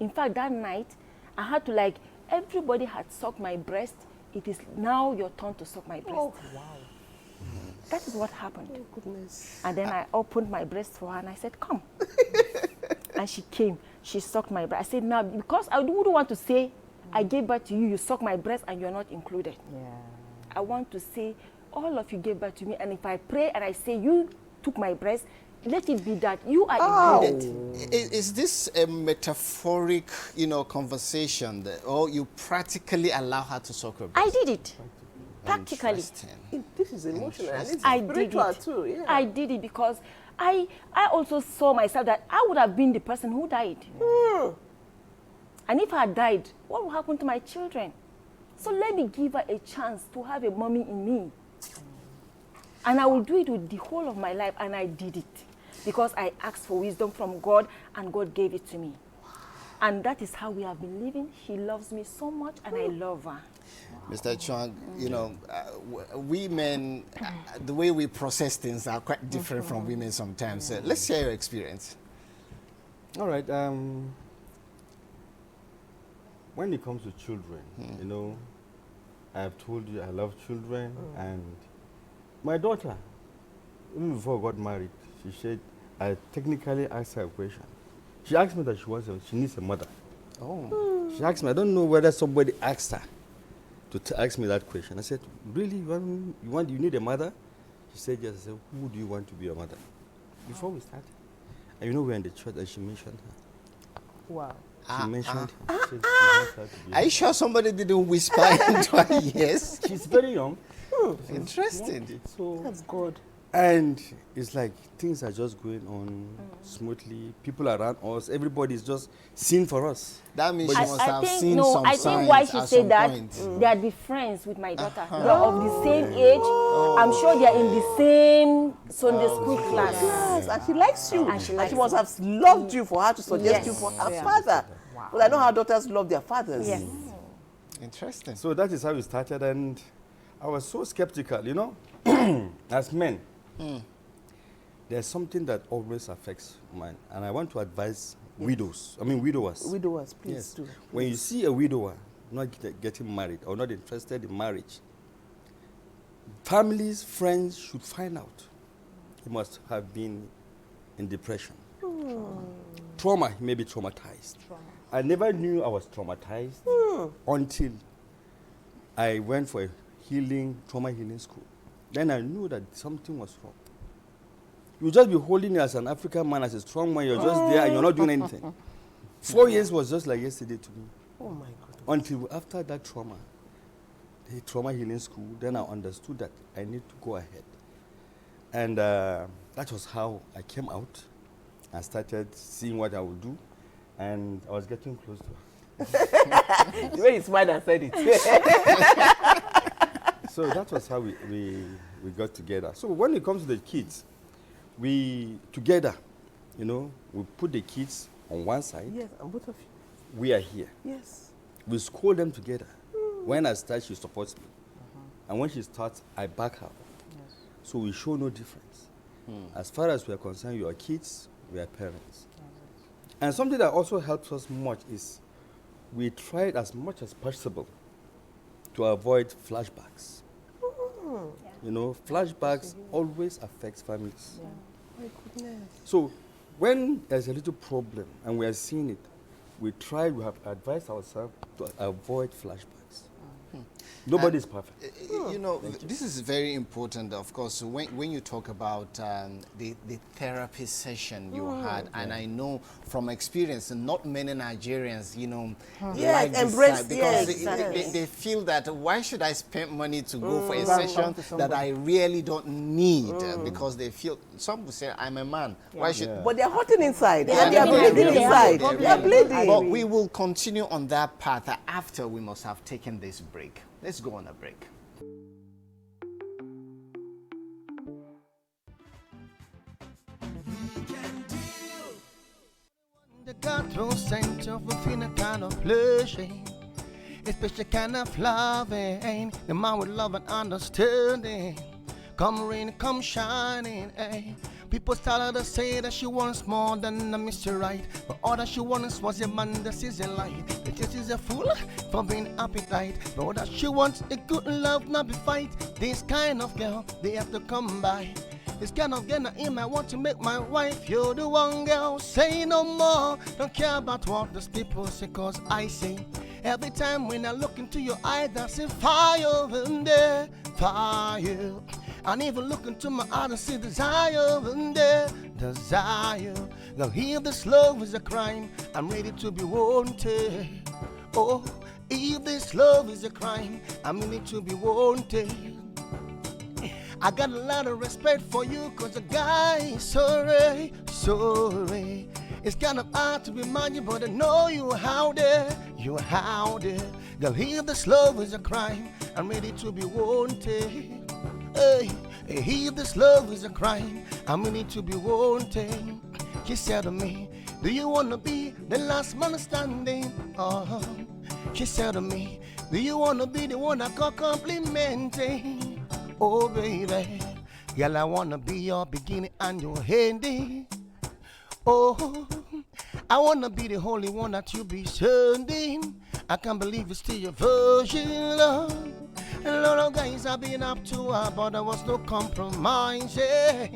In fact, that night, I had to everybody had sucked my breast. It is now your turn to suck my breast. Oh, wow. That is what happened. Oh, goodness. And then I opened my breast for her and I said, come. And she came. She sucked my breast. I said, now, because I wouldn't want to say, I gave birth to you, you suck my breast and you're not included. Yeah. I want to say, all of you gave birth to me, and if I pray and I say, you took my breast, let it be that you are included. Is this a metaphoric, conversation, or you practically allow her to suck her breast? I did it. Practically. This is emotional. And it's I did spiritual it. too. Yeah. I did it because I also saw myself that I would have been the person who died. And if I had died, what would happen to my children? So let me give her a chance to have a mommy in me. And I will do it with the whole of my life, and I did it. Because I asked for wisdom from God, and God gave it to me. And that is how we have been living. She loves me so much, and I love her. Mr. Chuang, we men, the way we process things are quite different from women sometimes. Let's share your experience. All right. When it comes to children, I have told you I love children, and my daughter, even before I got married, she said, I technically asked her a question. She asked me that she needs a mother. Oh. She asked me, I don't know whether somebody asked her to ask me that question. I said, really, you need a mother? She said, yes. I said, who do you want to be your mother? Before we started. And we were in the church and she mentioned her. Wow. She mentioned her. She said she wants her to be Are you sure somebody didn't whisper into her ears? She's very young. Interesting. So that's good. And it's like things are just going on smoothly. People around us, everybody is just seeing for us. That means But she it's- must have seen No, some I think why signs she at said some that, point. they are the friends with my daughter. They are of the same age. I'm sure they are in the same Sunday school class. Yes, and she likes you. And she And likes she must you. have loved you for her to suggest Yes. you for her Yeah. father. Well, I know how daughters love their fathers. Yes. Interesting. So that is how it started, and I was so skeptical, you know. As men, there's something that always affects men, and I want to advise widowers. Widowers, please Yes. do. When you see a widower not getting married or not interested in marriage, families, friends should find out. He must have been in depression. Trauma, he may be traumatized. I never knew I was traumatized until I went for a trauma healing school. Then I knew that something was wrong. You just be holding as an African man, as a strong man, you're just there and you're not doing anything. 4 years was just like yesterday to me. Oh my God. Until after that trauma, the trauma healing school, then I understood that I need to go ahead. And that was how I came out and started seeing what I would do. And I was getting close to her. The way you smiled and said it. So that was how we got together. So when it comes to the kids, we together, you know, we put the kids on one side. Yes, and both of you. We are here. Yes. We school them together. When I start, she supports me. And when she starts, I back her. Yes. So we show no difference. As far as we are concerned, you are kids, we are parents. And something that also helps us much is we tried as much as possible to avoid flashbacks. You know, flashbacks always affect families. Yeah. My goodness. So when there's a little problem and we are seeing it, we have advised ourselves to avoid flashbacks. Nobody is perfect. You know, this is very important, of course, when you talk about the therapy session you had, and I know from experience, not many Nigerians, you know, like this embrace side because yes, they feel that why should I spend money to go for a session that I really don't need because they feel, some will say, I'm a man. Why should... But they're hurting inside. They They are bleeding inside. They are bleeding. But we will continue on that path after we must have taken this break. Let's go on a break. The control center within a kind of pleasure, a special kind of loving, the man with love and understanding. Come rain, come shining, eh. People started to say that she wants more than a Mr. Right, but all that she wants was a man that sees a light. That she's a fool for being appetite, but all that she wants a good love, not be fight. This kind of girl, they have to come by. This kind of girl I want to make my wife. You're the one girl, say no more. Don't care about what those people say, cause I say every time when I look into your eyes, I see fire in there, fire. And even look into my eyes and see desire in there, desire. Now if this love is a crime, I'm ready to be wanted. Oh, if this love is a crime, I'm ready to be wanted. I got a lot of respect for you, cause the guy is sorry. It's kind of hard to remind you, but I know you out there. Girl, if this love is a crime, I'm ready to be wanted. Hey, if this love is a crime, I'm ready to be wanted. She said to me, do you wanna be the last man standing? She said to me, do you wanna be the one I call complimenting? Oh baby, girl, I wanna be your beginning and your ending. Oh, I wanna be the holy one that you be sending. I can't believe it's still your virgin love. A lot of guys have been up to her, but there was no compromise. Yeah.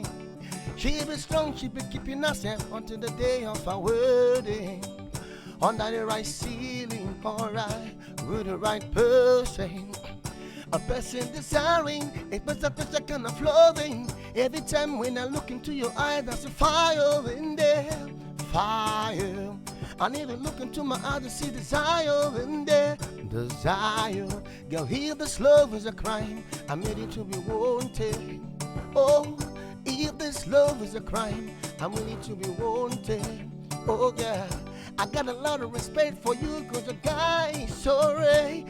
She be strong, she be keeping herself until the day of her wedding. Under the right ceiling, alright, with the right person. A person desiring a better kind of loving. Every time when I look into your eyes, there's a fire in there, fire. And even look into my eyes, I see desire in there, desire. Girl, if this love is a crime, I'm ready to be wanted. Oh, if this love is a crime, I'm willing to be wanted. Oh yeah, I got a lot of respect for you, cause a guy is sorry.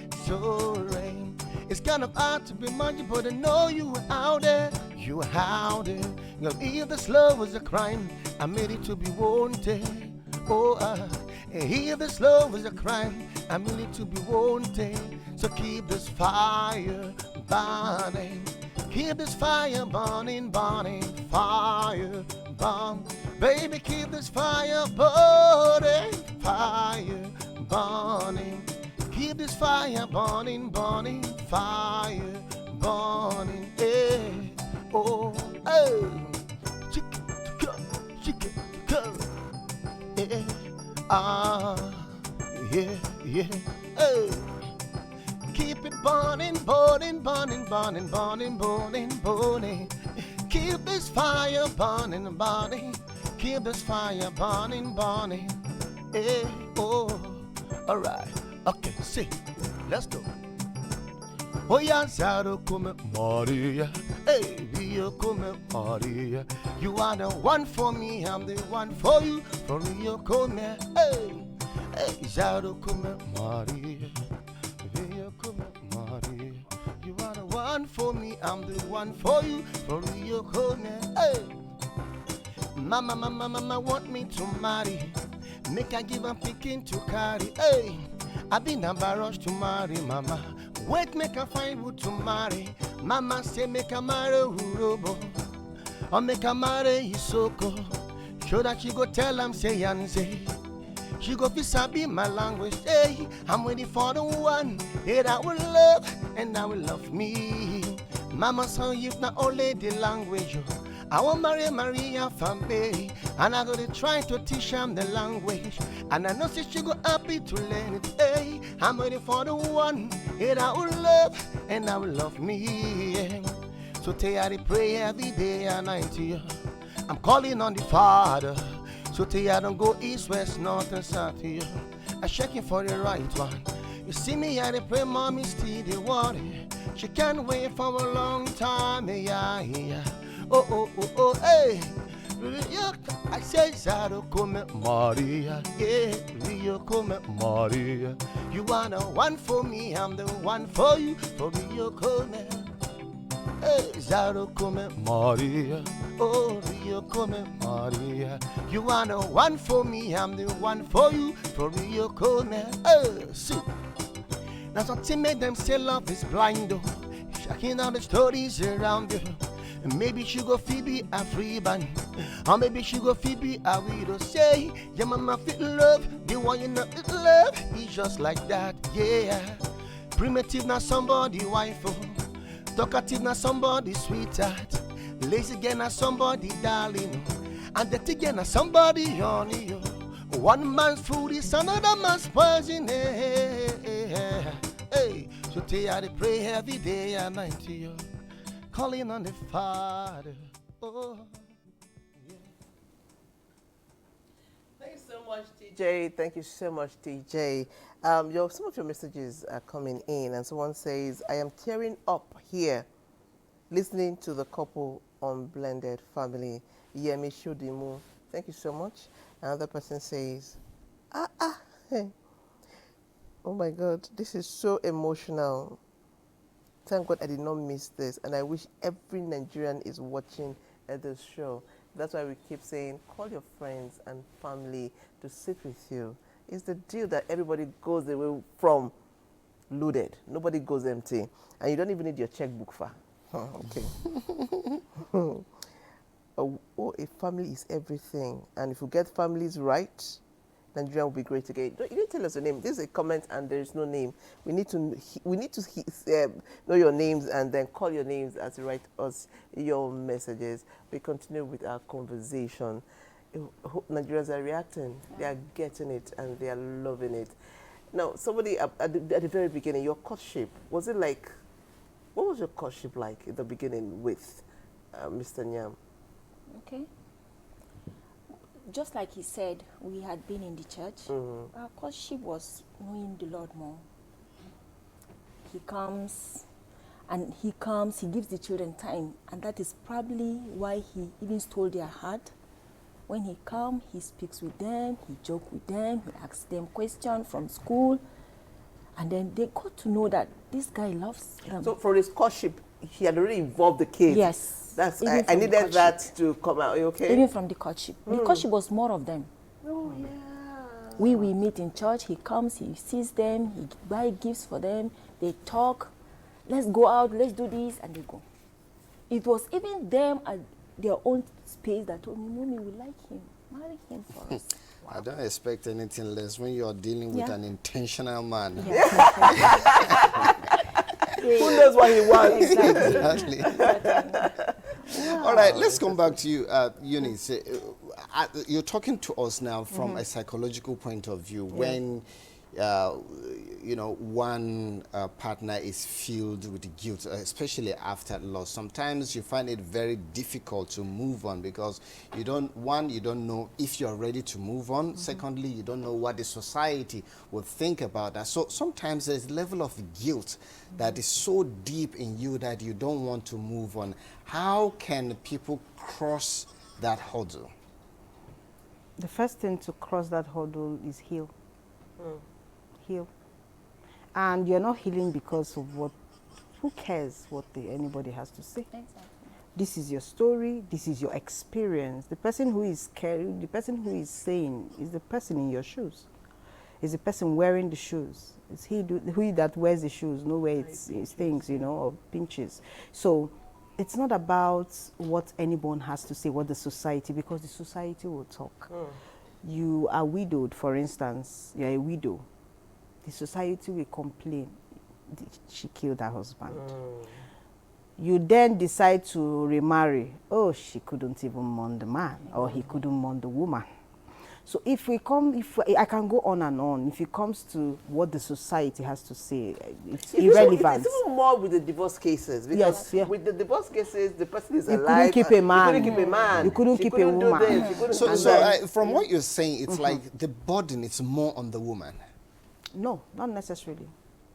It's kind of hard to be minded, but I know you were out there. You were out there. Now, if this love was a crime, I'm ready to be wanted. Oh, if this love is a crime, I'm ready to be wanted. So keep this fire burning. Keep this fire burning, burning, fire burn. Baby, keep this fire burning, fire burning. Keep this fire burning, burning, fire burning. Hey, oh, hey. Yeah, yeah, hey. Keep it burning, burning, burning, burning, burning, burning, burning. Keep this fire burning, burning. Keep this fire burning, burning. Hey, oh, alright. Okay, see, let's go. Oh, yeah, Zaro come Maria. Hey, Rio come Maria. You are the one for me, I'm the one for you. For Rio come, hey, hey, Zaro come Maria. Rio come Maria. You are the one for me, I'm the one for you. For Rio come, hey. Mama want me to marry. Make I give a picking to carry, hey. I been a barrage to marry, mama. Wait, make a find wood to marry. Mama say make a marry Urobo. Or make a marry Isoko. Show that she go tell him say Yanze. She go be my language, hey. I'm waiting for the one that will love and that will love me. Mama so if not only the language, I want marry Maria Fambe, and I gotta try to teach him the language. And I know she go happy to learn it. Hey, I'm waiting for the one that I will love and I will love me. So today I pray every day and night to you. I'm calling on the Father. So today I don't go east, west, north, and south to you. I'm checking for the right one. You see me, I pray mommy still the water. She can't wait for a long time. Yeah, yeah. Oh, hey. I say, Zaro come Maria. Yeah, Rio come Maria. You are the one for me, I'm the one for you. For Rio come. Hey, Zaro come Maria. Oh, Rio come Maria. You are the one for me, I'm the one for you. For Rio come. Hey, see. Now something made them say love is blind though. Checking out the stories around you. Maybe she go Phoebe a free band, or maybe she go Phoebe a widow. Say, yeah, mama fit love, the one you know fit love. He's just like that, yeah. Primitive na somebody wife, oh. Talkative na somebody sweetheart. Lazy again na somebody darling, and the again na somebody honey. One man's food is another man's poison. Hey, so today I pray every day and night to you. Calling on the Father. Oh, yeah. Thanks so much, TJ. Thank you so much, TJ. Some of your messages are coming in, and someone says, I am tearing up here, listening to the couple on Blended Family. Yemi Shudimu. Thank you so much. Another person says, hey. Oh my God, this is so emotional. Thank God I did not miss this, and I wish every Nigerian is watching this show. That's why we keep saying, call your friends and family to sit with you. It's the deal that everybody goes away from loaded. Nobody goes empty. And you don't even need your checkbook for. Okay. A family is everything. And if you get families right, Nigeria will be great again. You didn't tell us your name. This is a comment and there is no name. We need to know your names and then call your names as you write us your messages. We continue with our conversation. Nigerians are reacting. They are getting it and they are loving it. Now, somebody at the very beginning, your courtship, was it like, what was your courtship like in the beginning with Mr. Nyam? Okay. Just like he said, we had been in the church. Mm-hmm. Our courtship was knowing the Lord more. He comes, And he comes, he gives the children time, and that is probably why he even stole their heart. When he comes, he speaks with them, he jokes with them, he asks them questions from school, and then they got to know that this guy loves them. So for his courtship, he had already involved the kids. Yes. That's Even I from the needed that courtship. to come out. Are you okay? Even from the courtship. The courtship was more of them. Oh, yeah. We meet in church, he comes, he sees them, he buys gifts for them, they talk, let's go out, let's do this, and they go. It was even them at their own space that told me, Mommy, we like him, marry him for us. I don't expect anything less when you're dealing with an intentional man. Who knows what he wants? Exactly. All right, let's come back to you, Eunice. You're talking to us now from a psychological point of view. When you know, one partner is filled with guilt, especially after loss. Sometimes you find it very difficult to move on because you don't know if you're ready to move on. Secondly, you don't know what the society will think about that. So sometimes there's a level of guilt that is so deep in you that you don't want to move on. How can people cross that hurdle? The first thing to cross that hurdle is heal. Heal. And you're not healing because of what, who cares what anybody has to say? Exactly. This is your story, this is your experience. The person who is carrying, the person who is saying is the person in your shoes. Is the person wearing the shoes. It's who that wears the shoes, know where it stings, you know, or pinches. So it's not about what anyone has to say, what the society, because the society will talk. You are widowed, for instance, you're a widow. The society will complain, she killed her husband. You then decide to remarry. Oh, she couldn't even mourn the man, or he couldn't mourn the woman. So if I can go on and on. If it comes to what the society has to say, it's irrelevant. It's even more with the divorce cases. Because with the divorce cases, the person is alive. You couldn't keep a man. You couldn't keep a man. You couldn't keep a woman. So from what you're saying, it's like the burden is more on the woman. No, not necessarily.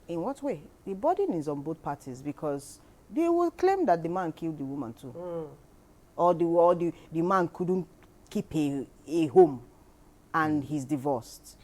In what way? The burden is on both parties because they will claim that the man killed the woman too. Or the man couldn't keep a home and he's divorced.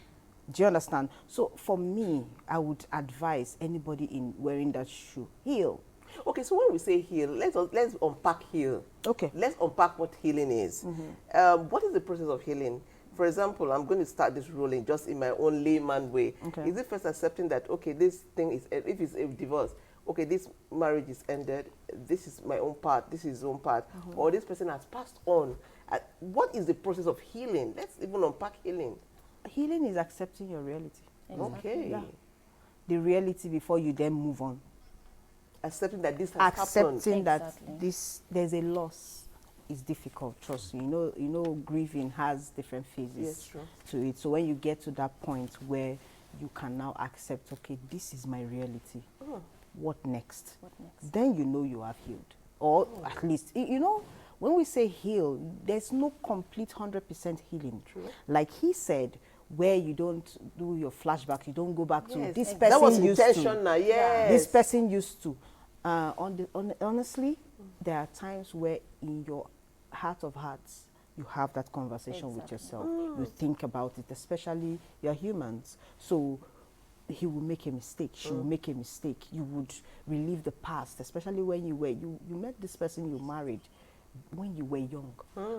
Do you understand? So for me, I would advise anybody in wearing that shoe, heal. Okay, so when we say heal, let's unpack heal. Okay. Let's unpack what healing is. What is the process of healing? For example, I'm going to start this rolling just in my own layman way. Okay. Is it first accepting that, okay, this thing is, if it's a divorce, okay, this marriage is ended, this is my own part, this is his own part, or this person has passed on. What is the process of healing? Let's even unpack healing. Healing is accepting your reality. Exactly. Okay. Yeah. The reality before you then move on. Accepting that this has happened. Accepting that there's a loss is difficult, trust me. You know grieving has different phases to it. So when you get to that point where you can now accept, okay, this is my reality. What next? Then you know you have healed. Or at least, you know, when we say heal, there's no complete 100% healing. Like he said, where you don't do your flashback, you don't go back to this person that was used intentional, to. yes. This person used to. Honestly, there are times where in your heart of hearts, you have that conversation with yourself. You think about it, especially you're humans. So he will make a mistake, she will make a mistake. You would relive the past, especially when you met this person you married when you were young.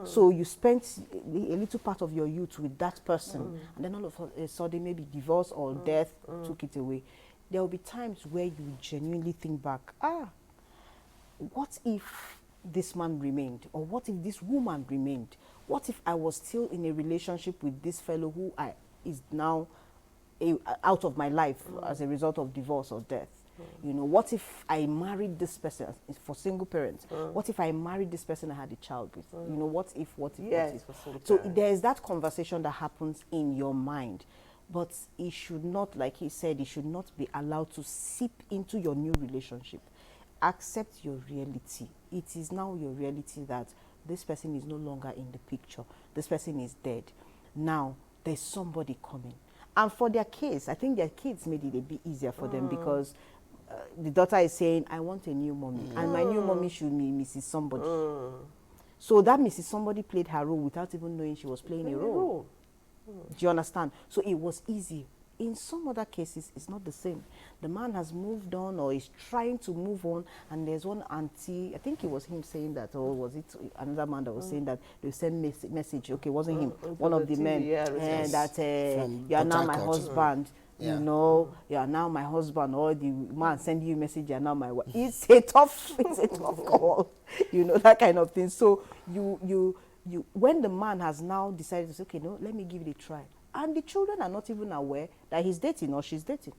So you spent a little part of your youth with that person, and then all of a sudden maybe divorce or death took it away. There will be times where you genuinely think back, what if this man remained? Or what if this woman remained? What if I was still in a relationship with this fellow who is now out of my life as a result of divorce or death? You know, what if I married this person for single parents? What if I married this person I had a child with? You know, what if? Yes, so there's that conversation that happens in your mind. But it should not, like he said, it should not be allowed to seep into your new relationship. Accept your reality. It is now your reality that this person is no longer in the picture. This person is dead. Now, there's somebody coming. And for their case, I think their kids made it a bit easier for them because the daughter is saying, I want a new mommy, and my new mommy should be Mrs. Somebody. So that Mrs. Somebody played her role without even knowing she was playing a role. Do you understand? So it was easy. In some other cases, it's not the same. The man has moved on or is trying to move on, and there's one auntie, I think it was him saying that, or was it another man that was saying that they send message, okay, wasn't him, one of the men, that you are now my husband. You know, you are now my husband, or the man sending you a message, you are now my wife. It's a tough call, you know, that kind of thing. So when the man has now decided to say, okay, no, let me give it a try, and the children are not even aware that he's dating or she's dating,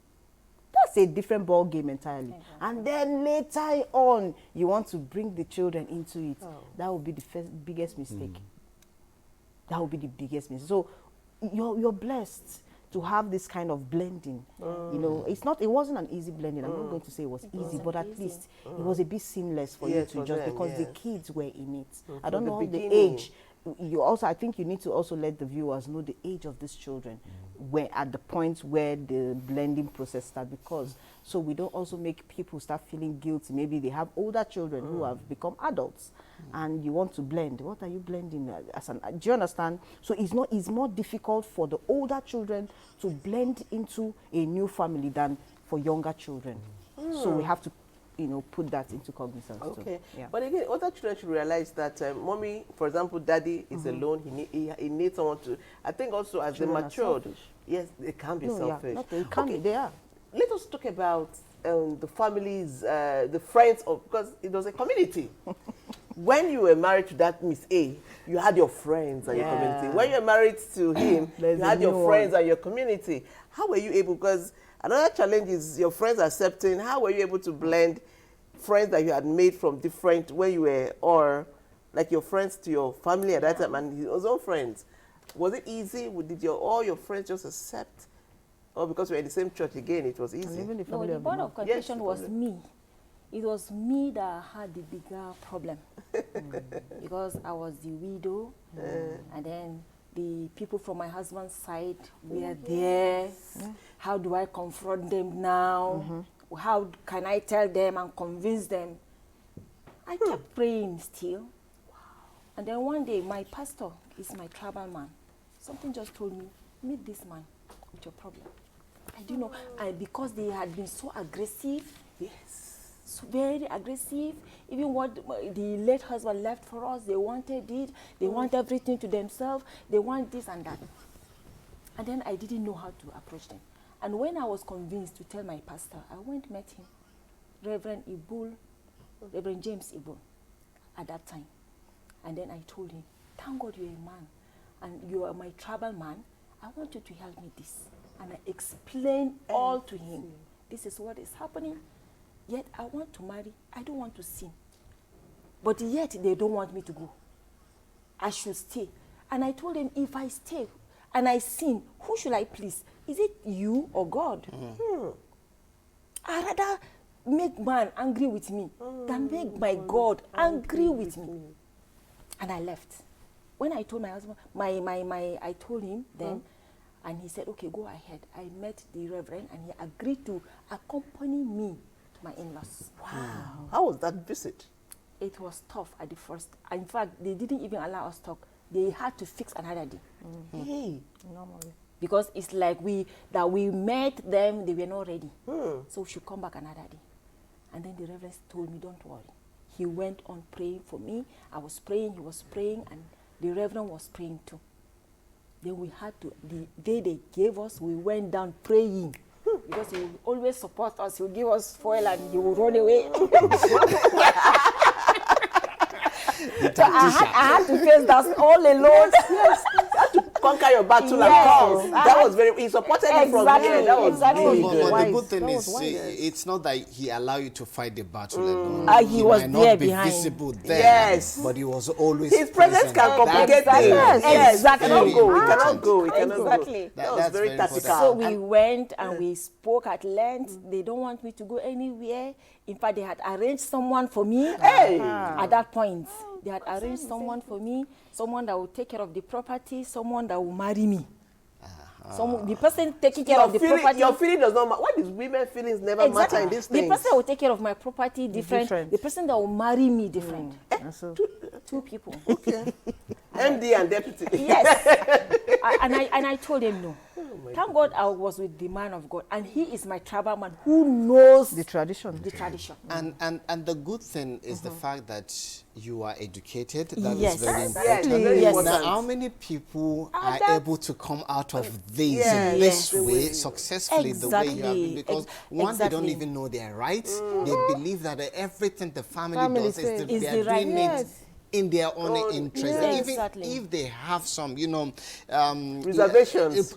that's a different ball game entirely. And then later on, you want to bring the children into it. That would be the biggest mistake. That would be the biggest mistake. So you're blessed to have this kind of blending. You know, it wasn't an easy blending. I'm not going to say it was easy, but at least it was a bit seamless for you to just, because the kids were in it. I don't know the age. I think you need to also let the viewers know the age of these children, where at the point where the blending process starts, because so we don't also make people start feeling guilty. Maybe they have older children who have become adults, and you want to blend. What are you blending do you understand? So it's more difficult for the older children to blend into a new family than for younger children. So we have to, you know, put that into cognizance. Okay. Too. Yeah. But again, other children should realize that mommy, for example, daddy is alone. He needs someone to. I think also as they matured, yes, they can be selfish. They can be. They are. Let us talk about the families, the friends of, because it was a community. When you were married to that Miss A, you had your friends and your community. When you were married to him, you had your friends and your community. How were you able? Because another challenge is your friends accepting. How were you able to blend friends that you had made from different, when you were, or like your friends to your family at that time and his own friends? Was it easy? Did all your friends just accept? Or because we were in the same church again, it was easy? No, the point of contention was me. It was me that had the bigger problem. Because I was the widow, and then the people from my husband's side were there. How do I confront them now? How can I tell them and convince them? I kept praying still. And then one day, my pastor is my tribal man. Something just told me, meet this man with your problem. I do know. And because they had been so aggressive, so very aggressive, even what the late husband left for us, they wanted it, they want everything to themselves, they want this and that. And then I didn't know how to approach them. And when I was convinced to tell my pastor, I went and met him, Reverend James Ibul, at that time. And then I told him, thank God you're a man, and you are my tribal man. I want you to help me this. And I explained all to him. This is what is happening. Yet I want to marry. I don't want to sin. But yet they don't want me to go. I should stay. And I told them, if I stay and I sin, who should I please? Is it you or God? I'd rather make man angry with me than make my God angry with me. And I left. When I told my husband, I told him then, and he said, okay, go ahead. I met the Reverend, and he agreed to accompany me to my in-laws. Wow. How was that visit? It was tough at the first. In fact, they didn't even allow us to talk. They had to fix another day. Hey. Normally. Because it's like we met them, they were not ready. So we should come back another day. And then the Reverend told me, don't worry. He went on praying for me. I was praying, he was praying, and the Reverend was praying too. Then we had to, the day they gave us, we went down praying. Because he will always support us. He will give us foil and he will run away. So I had to face that all alone. Yes. You had to conquer your battle and cause. That was very, he supported you from here. That was really good. But the good thing is, it's not that he allowed you to fight the battle alone. He was might there not be behind. visible there. Yes. But he was always his presence can complicate things. Yes, exactly. We cannot go. Exactly. That was very tactical. So we went and we spoke at length. They don't want me to go anywhere. In fact, they had arranged someone for me. At that point, they had arranged someone for me, someone that will take care of the property, someone that will marry me. The person taking care of the property. Your feeling does not matter. Why does women's feelings never matter in this thing? The person that will take care of my property different. The person that will marry me different. Two people. Okay. MD and deputy. Yes. and I told him no. Thank God I was with the man of God, and he is my tribal man who knows the tradition. The tradition. And the good thing is the fact that you are educated. That Yes. is very Yes. important. Yes. Now, how many people are able to come out of this way successfully the way you have been? Because one, they don't even know their rights. They believe that everything the family does is they are doing it in their own interest. And even if they have some,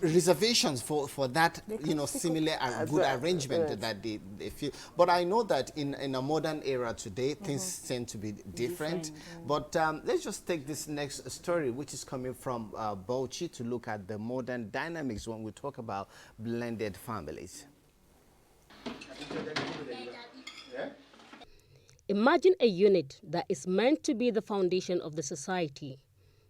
reservations for that, similar and good arrangement that they feel. But I know that in a modern era today, things tend to be different. But let's just take this next story, which is coming from Bauchi, to look at the modern dynamics when we talk about blended families. Imagine a unit that is meant to be the foundation of the society.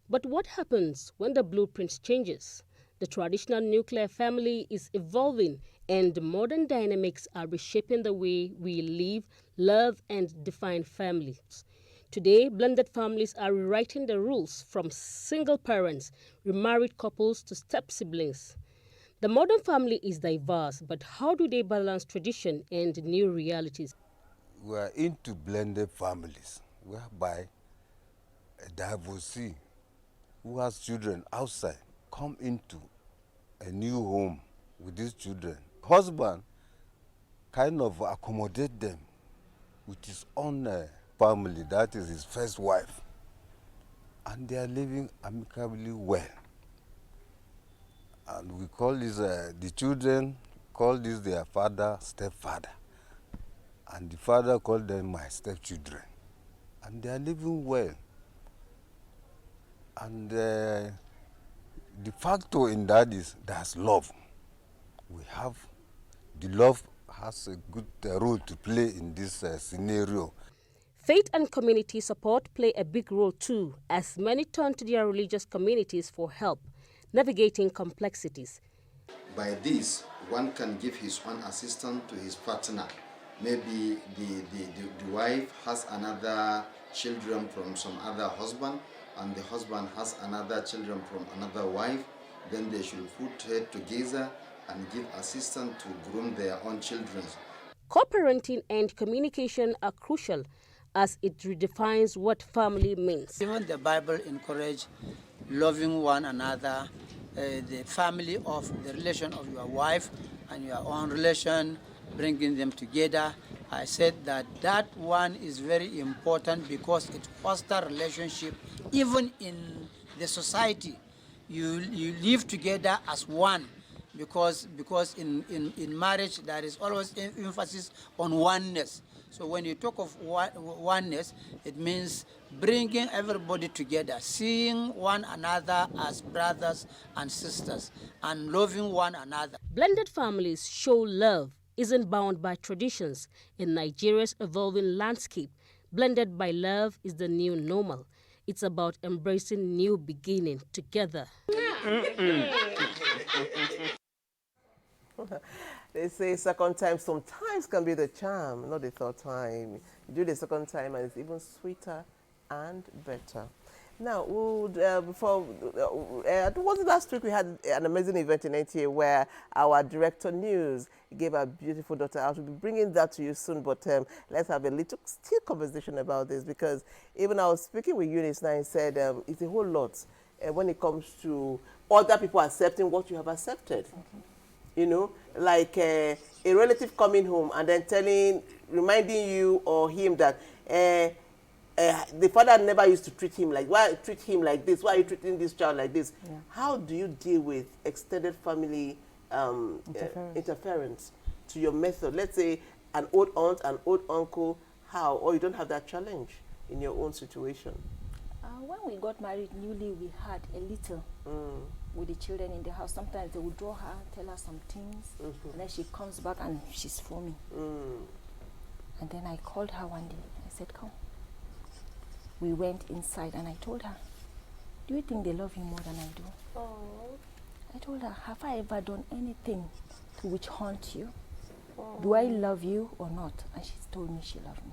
But what happens when the blueprint changes? The traditional nuclear family is evolving, and modern dynamics are reshaping the way we live, love, and define families. Today, blended families are rewriting the rules from single parents, remarried couples to step-siblings. The modern family is diverse, but how do they balance tradition and new realities? We are into blended families, whereby a divorcee who has children outside come into a new home with these children. Husband kind of accommodate them with his own family, that is his first wife, and they are living amicably well. And we call this, the children call this their father, stepfather. And the father called them my stepchildren. And they are living well. And the factor in that is there's love. The love has a good role to play in this scenario. Faith and community support play a big role too, as many turn to their religious communities for help, navigating complexities. By this, one can give his own assistance to his partner. Maybe the wife has another children from some other husband, and the husband has another children from another wife. Then they should put head together and give assistance to groom their own children. Co-parenting and communication are crucial as it redefines what family means. Even the Bible encourages loving one another, the family of the relation of your wife and your own relation, bringing them together. I said that one is very important because it fosters relationship even in the society. You live together as one because in marriage there is always emphasis on oneness. So when you talk of oneness, it means bringing everybody together, seeing one another as brothers and sisters, and loving one another. Blended families show love isn't bound by traditions. In Nigeria's evolving landscape, blended by love is the new normal. It's about embracing new beginning together. They say second time sometimes can be the charm, not the third time. You do the second time and it's even sweeter and better. Now, was it last week we had an amazing event in NTA where our director news gave our beautiful daughter out. We'll be bringing that to you soon, but let's have a little still conversation about this, because even I was speaking with Eunice now and said it's a whole lot when it comes to other people accepting what you have accepted. Okay. You know, like a relative coming home and then reminding you or him that the father never used to treat him like, why treat him like this? Why are you treating this child like this? Yeah. How do you deal with extended family interference to your method? Let's say an old aunt, an old uncle, how? Or you don't have that challenge in your own situation? When we got married newly, we had a little with the children in the house. Sometimes they would draw her, tell her some things, and then she comes back and she's foaming. And then I called her one day. I said, come. We went inside and I told her, do you think they love you more than I do? Oh. I told her, have I ever done anything to which haunt you? Do I love you or not? And she told me she loved me.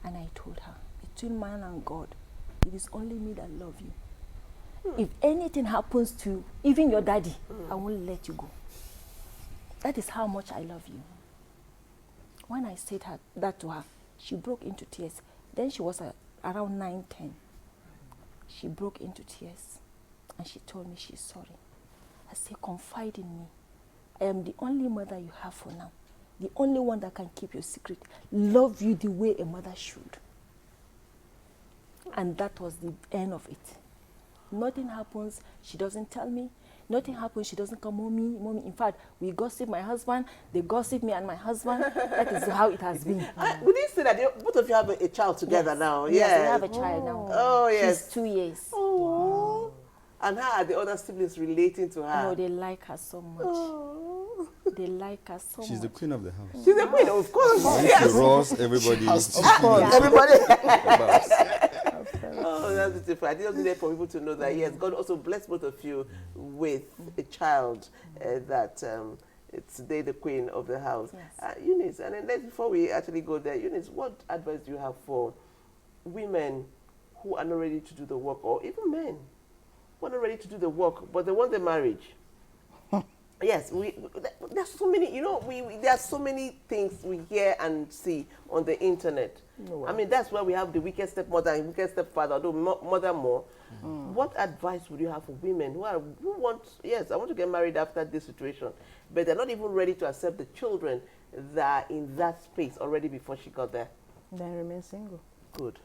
And I told her, between man and God, it is only me that love you. If anything happens to even your daddy, I won't let you go. That is how much I love you. When I said that to her, she broke into tears. Then she was around 9, 10. She broke into tears and she told me she's sorry. I said, confide in me. I am the only mother you have for now. The only one that can keep your secret. Love you the way a mother should. And that was the end of it. Nothing happens, she doesn't tell me. Nothing happens, she doesn't come, mommy. In fact, we gossip my husband, they gossip me and my husband. That is how it has been. Would you say that both of you have a child together now? Yes, we have a child now. Oh, yes. She's 2 years. Oh. And how are the other siblings relating to her? No, they like her so much. They like her so much. She's the queen of the house. She's the queen, of course. Yes. Ross, everybody. Of course, everybody. Oh, that's beautiful. I just needed for people to know that, yes, God also blessed both of you with a child that it's today the queen of the house. Yes. Eunice, and then before we actually go there, Eunice, what advice do you have for women who are not ready to do the work, or even men who are not ready to do the work, but they want the marriage? Yes, there's so many, there are so many things we hear and see on the internet. No, I mean, that's why we have the wicked stepmother and wicked stepfather, although mother more. What advice would you have for women who want, yes, I want to get married after this situation, but they're not even ready to accept the children that are in that space already before she got there? Then remain single. Good.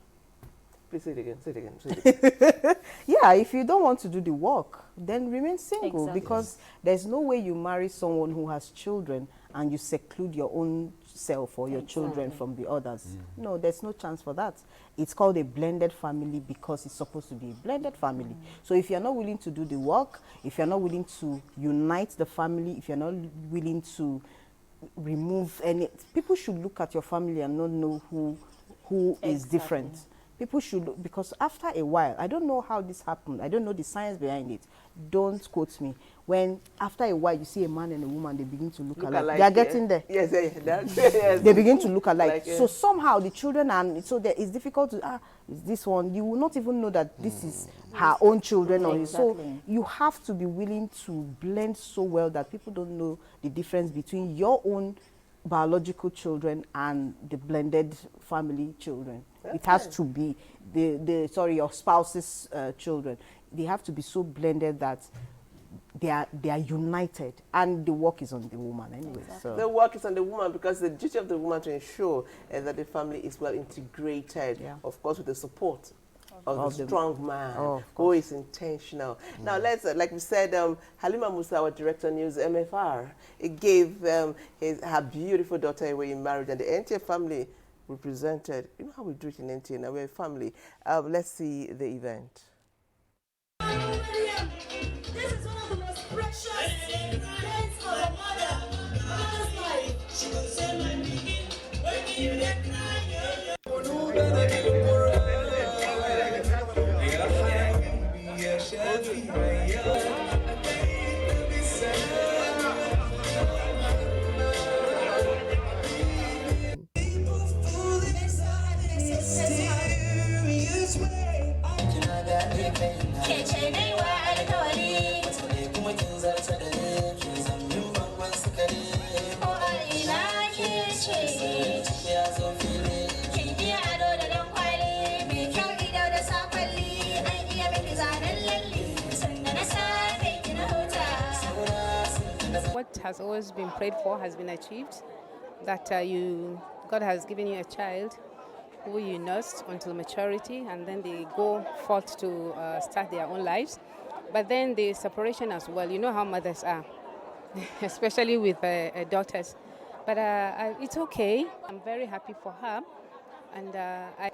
Please say it again, say it again, say it again. Yeah, if you don't want to do the work, then remain single. Exactly. Because there's no way you marry someone who has children and you seclude your own self or your children from the others. No, there's no chance for that. It's called a blended family because it's supposed to be a blended family. So if you're not willing to do the work, if you're not willing to unite the family, if you're not willing to remove any, people should look at your family and not know who is different. People should, because after a while, I don't know how this happened. I don't know the science behind it. Don't quote me. When after a while you see a man and a woman, they begin to look alike. They are getting there. Yes, yes. They begin to look alike. So somehow the children, and so there, it's difficult to, is this one? You will not even know that this is her own children. Or so you have to be willing to blend so well that people don't know the difference between your own biological children and the blended family children. It has to be your spouse's children. They have to be so blended that they are united, and the work is on the woman anyway. Exactly. So the work is on the woman because the duty of the woman to ensure that the family is well integrated, of course, with the support of the strong man who is intentional. Now, let's, like we said, Halima Musa, our director news, MFR, gave her beautiful daughter away in marriage, and the NTA family represented. You know how we do it in NTA, now we're a family. Let's see the event. This is one of the most precious days of a mother's life. She will say my begin when you get What has always been prayed for has been achieved, that God has given you a child who you nursed until maturity, and then they go forth to start their own lives. But then the separation as well, you know how mothers are, especially with daughters. But it's okay. I'm very happy for her, and I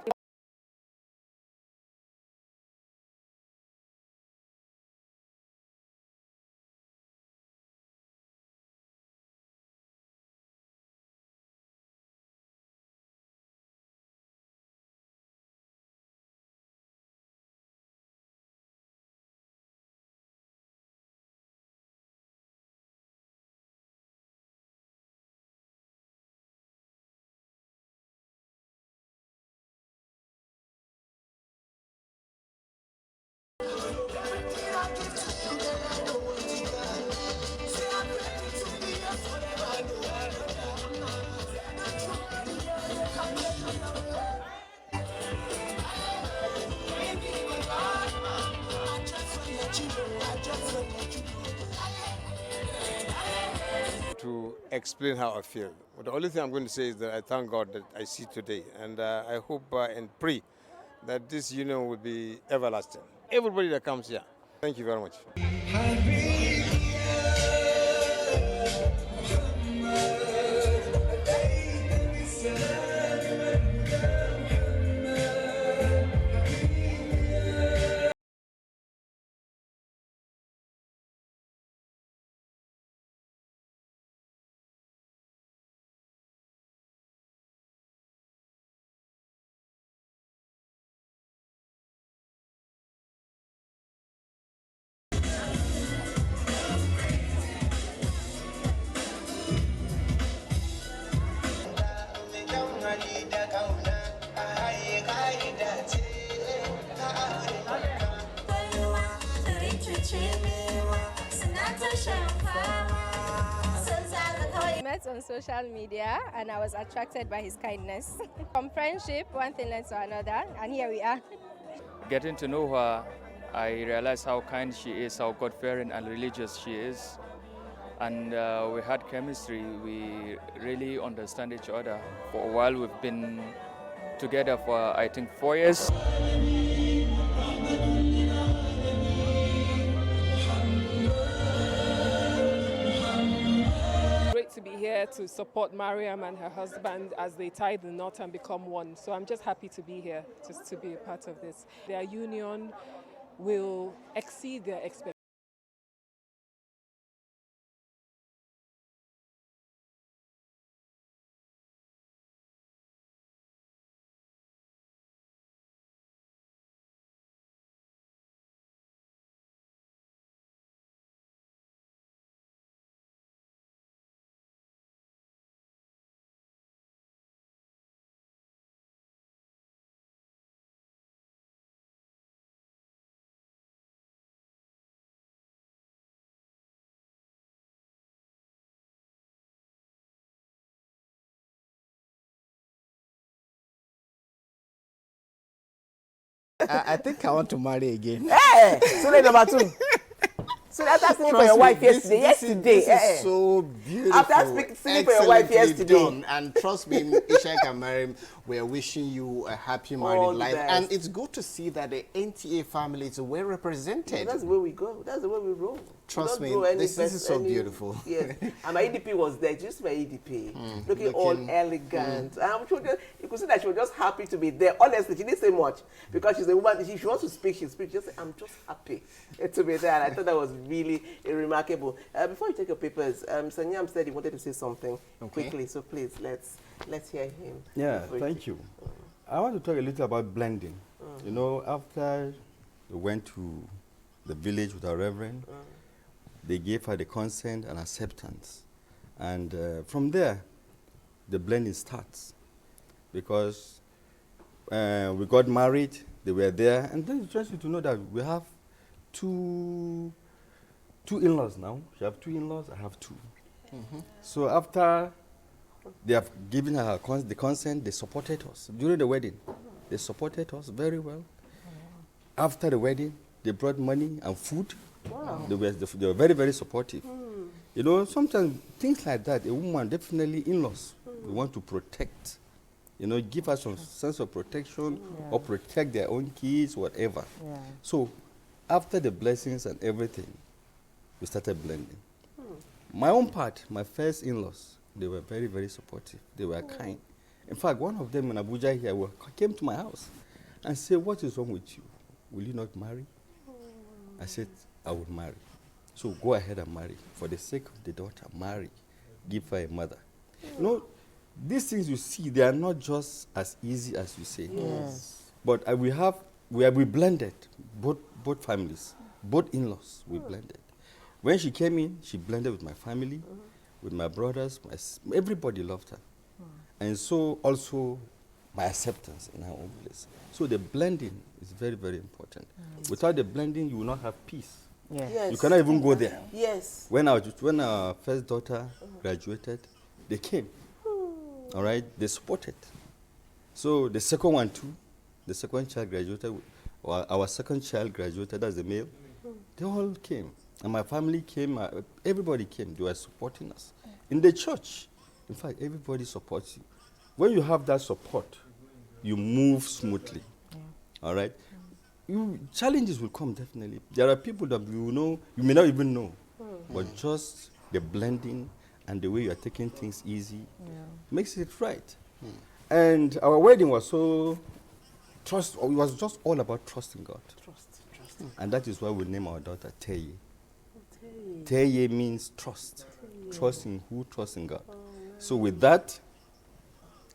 to explain how I feel. But the only thing I'm going to say is that I thank God that I see today, and I hope and pray that this union will be everlasting. Everybody that comes here, thank you very much. Met on social media and I was attracted by his kindness. From friendship, one thing led to another, and here we are. Getting to know her, I realized how kind she is, how God-fearing and religious she is. And we had chemistry. We really understand each other. For a while, we've been together for, I think, 4 years. Great to be here to support Mariam and her husband as they tie the knot and become one. So I'm just happy to be here, just to be a part of this. Their union will exceed their expectations. I think I want to marry again. Hey, so number 2. So that's asking for your wife yesterday. This is so beautiful. After speaking for your wife yesterday. Done. And trust me, Ishak and Mariam, we're wishing you a happy married life. And it's good to see that the NTA family is well represented. Yeah, that's the way we go. That's the way we roll. Trust me, this is so beautiful. Yes. And my EDP was there, just my EDP. Looking all elegant. And I'm sure you could see that she was just happy to be there. Honestly, she didn't say much because she's a woman. She wants to speak, she speaks. She just say, I'm just happy to be there. And I thought that was really remarkable. Before you take your papers, Sanyam said he wanted to say something quickly. So please, let's hear him. Yeah, thank you. I want to talk a little about blending. You know, after we went to the village with our reverend, they gave her the consent and acceptance. And from there, the blending starts. Because we got married, they were there, and then it's just to know that we have two in-laws now. She have 2 in-laws, I have 2. So after they have given her the consent, they supported us. During the wedding, they supported us very well. After the wedding, they brought money and food. Wow. They were very, very supportive. You know, sometimes things like that, a woman, definitely in-laws, we want to protect. You know, give us some sense of protection or protect their own kids, whatever. So after the blessings and everything, we started blending. My own part, my first in-laws, they were very, very supportive. They were kind. In fact, one of them in Abuja here came to my house and said, what is wrong with you? Will you not marry? I said, I would marry. So go ahead and marry. For the sake of the daughter, marry. Give her a mother. You know, these things you see, they are not just as easy as you say. Yes. But we blended, both families, both in-laws, we blended. When she came in, she blended with my family, with my brothers. Everybody loved her. And so also my acceptance in her own place. So the blending is very, very important. Without the blending, you will not have peace. Yes. You cannot even go there. Yes. When our first daughter graduated, they came. All right? They supported. So the second one too, the second child graduated, or our second child graduated as a male. They all came. And my family came, everybody came, they were supporting us. In the church, in fact, everybody supports you. When you have that support, you move smoothly. All right? Challenges will come, definitely. There are people that you may not even know, but just the blending and the way you are taking things easy makes it right. And our wedding was it was just all about trusting God. Trust. And that is why we name our daughter Teye. Teye means trust. Trust in who? Trust in God. So with that,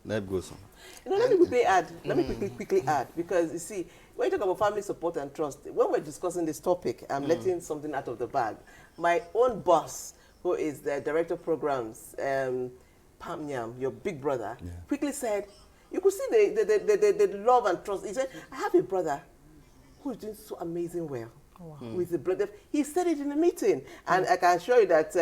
life goes on. Let me quickly add. Let me quickly add, because you see, when you talk about family support and trust, when we're discussing this topic, I'm letting something out of the bag. My own boss, who is the director of programs, Pam Nyam, your big brother, quickly said, you could see the love and trust. He said, I have a brother who is doing so amazing well with the blood. He said it in a meeting, and I can assure you that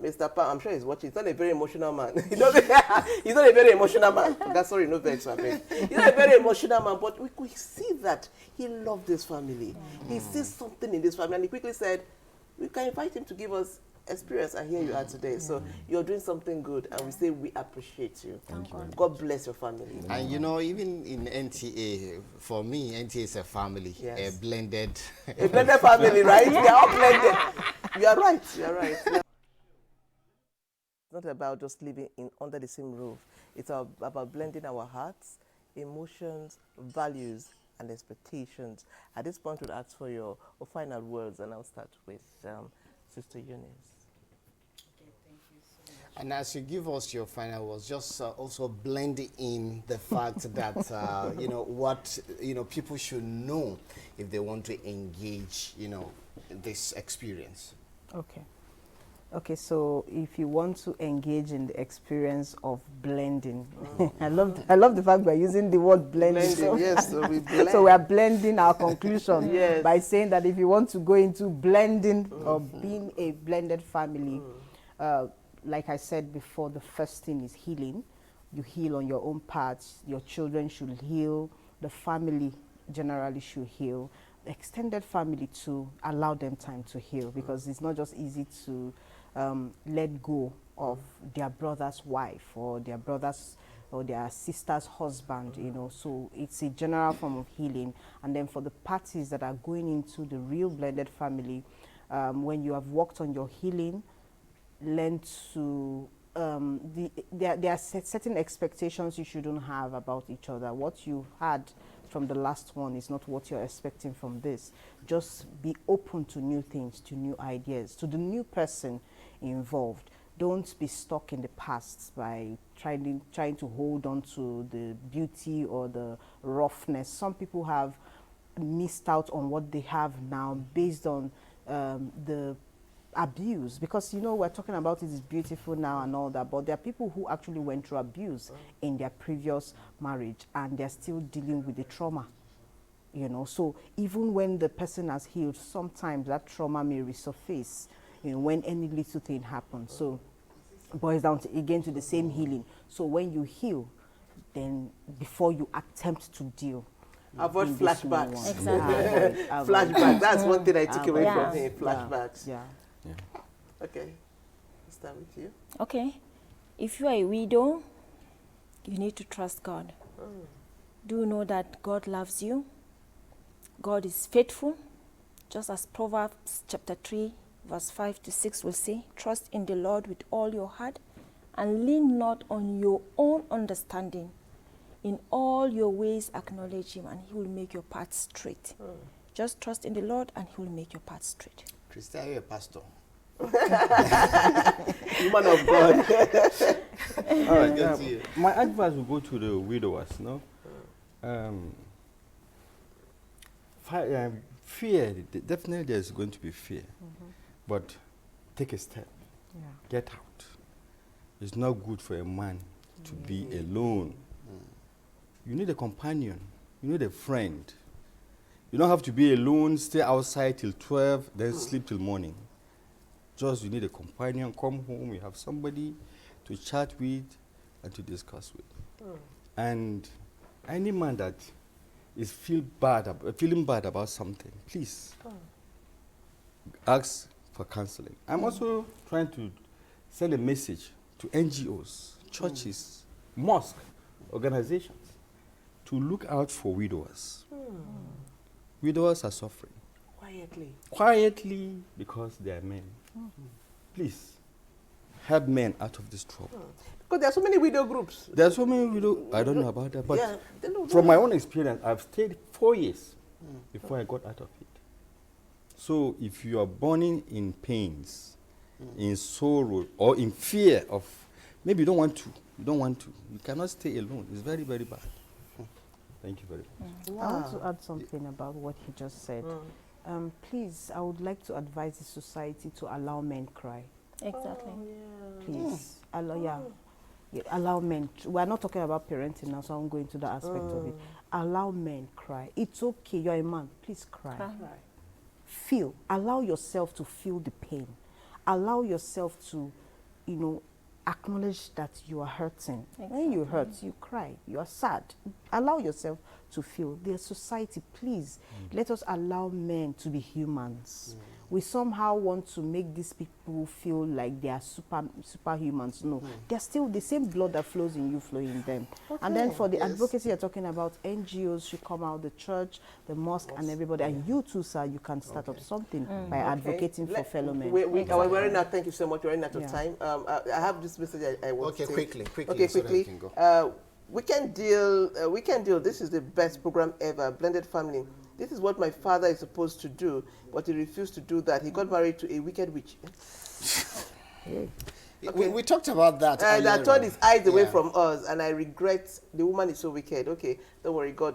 Mr. Pam, I'm sure he's watching. He's not a very emotional man. He's not a very emotional man. That's sorry, no vex, I mean. He's not a very emotional man, but we see that he loved this family. He sees something in this family, and he quickly said, we can invite him to give us experience, and here you are today. So you're doing something good, and we say we appreciate you. Thank you. God bless your family. And even in NTA, for me, NTA is a family, a blended family, right? They're all blended. You are right. It's not about just living under the same roof. It's about blending our hearts, emotions, values, and expectations. At this point, we'll ask for your final words, and I'll start with Sister Eunice. And as you give us your final words, just also blend in the fact that what people should know if they want to engage this experience. Okay, so if you want to engage in the experience of blending, I love the fact we're using the word blending. So we blend. So we are blending our conclusion by saying that if you want to go into blending or being a blended family, like I said before, the first thing is healing. You heal on your own parts. Your children should heal. The family generally should heal. The extended family too, allow them time to heal, because it's not just easy to let go of their brother's wife or their brother's or their sister's husband, so it's a general form of healing. And then for the parties that are going into the real blended family, when you have worked on your healing, learn to there are certain expectations you shouldn't have about each other. What you had from the last one is not what you're expecting from this. Just be open to new things, to new ideas, to the new person involved. Don't be stuck in the past by trying to hold on to the beauty or the roughness. Some people have missed out on what they have now based on the abuse, because we're talking about it is beautiful now and all that, but there are people who actually went through abuse in their previous marriage, and they're still dealing with the trauma. So even when the person has healed, sometimes that trauma may resurface when any little thing happens. So it boils down again to the same healing. So when you heal, then before you attempt to deal, avoid flashbacks. Exactly. Flashbacks. That's one thing I took away from here. Flashbacks. Yeah. Okay. Let's start with you. Okay. If you are a widow, you need to trust God. Do know that God loves you. God is faithful. Just as Proverbs chapter 3, verse 5 to 6 will say, trust in the Lord with all your heart and lean not on your own understanding. In all your ways acknowledge him, and he will make your path straight. Just trust in the Lord and he will make your path straight. Christy, are you a pastor? Woman of God. All right, my advice will go to the widowers, fear, definitely there's going to be fear, but take a step, get out. It's not good for a man to be alone. You need a companion, you need a friend. You don't have to be alone, stay outside till 12, then sleep till morning. Just you need a companion, come home, you have somebody to chat with and to discuss with. And any man that is feeling bad about something, please ask for counseling. I'm also trying to send a message to NGOs, churches, mosque, organizations to look out for widowers. Widowers are suffering. Quietly because they are men. Please, help men out of this trouble. Because there are so many widow groups. There are so many widow. I don't know about that, but Yeah, they don't from know. my own experience, I've stayed 4 years before I got out of it. So if you are burning in pains, in sorrow, or in fear of, maybe you don't want to, you cannot stay alone. It's very, very bad. Thank you very much. I want to add something about what he just said. Please, I would like to advise the society to allow men cry. Exactly. Please, allow men. We're not talking about parenting now, so I won't go into that aspect of it. Allow men cry. It's okay. You're a man. Please cry. Feel. Allow yourself to feel the pain. Allow yourself to, acknowledge that you are hurting. When you hurt, you cry. You are sad. Allow yourself to feel. The society, please, let us allow men to be humans. We somehow want to make these people feel like they are superhumans. No, they're still the same blood that flows in you, flowing in them. And then for the advocacy you're talking about, NGOs should come out, the church, the mosque, and everybody. And you too, sir, you can start up something by advocating for fellow men. We're running out. Thank you so much. We're running out of time. I have this message I want to say. quickly. Okay, so that quickly. we can go. We can deal. This is the best program ever. Blended family. This is what my father is supposed to do, but he refused to do that. He got married to a wicked witch. We talked about that. And I earlier turned on. his eyes away from us, and I regret the woman is so wicked. Okay, don't worry, God.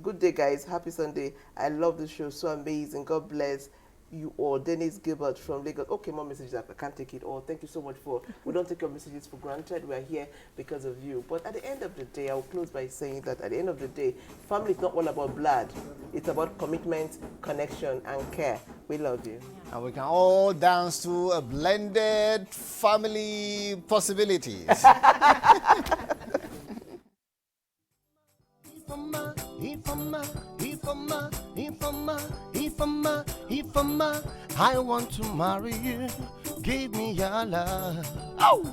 Good day, guys. Happy Sunday. I love the show. So amazing. God bless you all. Dennis Gilbert from Lagos. Okay, more messages. I can't take it all. Thank you so much we don't take your messages for granted. We are here because of you. But at the end of the day, I'll close by saying that at the end of the day, family is not all about blood. It's about commitment, connection, and care. We love you. And we can all dance to a blended family possibilities. Ifama, I want to marry you. Give me your love. Oh!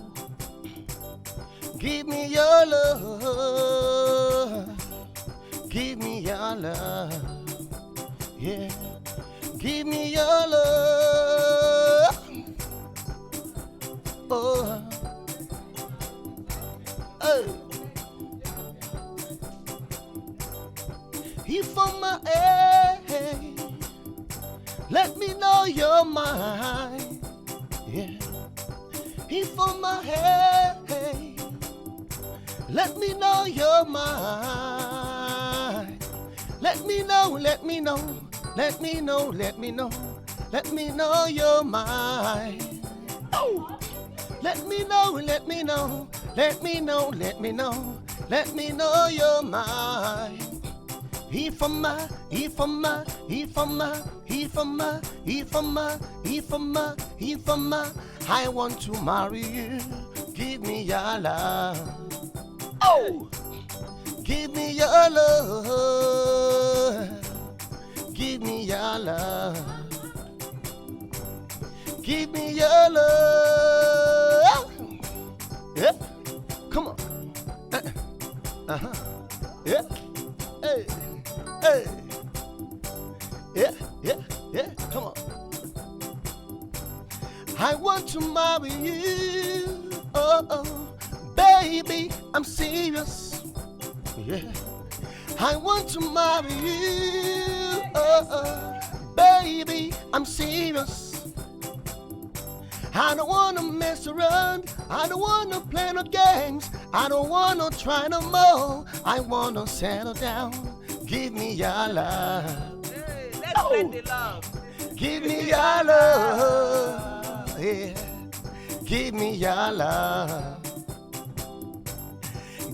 Give me your love. Give me your love. Yeah. Give me your love. Oh. Hey. Ifama, hey. Let me know you're mine. Yeah. Ifama, hey. Let me know you're mine. Let me know, let me know. Let me know, let me know. Let me know you're mine. Oh. Let me know, let me know. Let me know, let me know. Let me know you're mine. Ifama, Ifama, Ifama, Ifama, Ifama, Ifama, Ifama, I want to marry you. Give me your love. Oh! Give me your love. Give me your love. Give me your love. Yep. Come on. Uh-huh. Yep. Hey. Hey. Yeah, yeah, yeah. Come on. I want to marry you. Oh, oh. Baby, I'm serious. Yeah. I want to marry you. Oh, oh. Baby, I'm serious. I don't want to mess around. I don't want to play no games. I don't want to try no more. I want to settle down. Give me your love. Hey, let's spread the love. Give me your love. Yeah. Give me your love.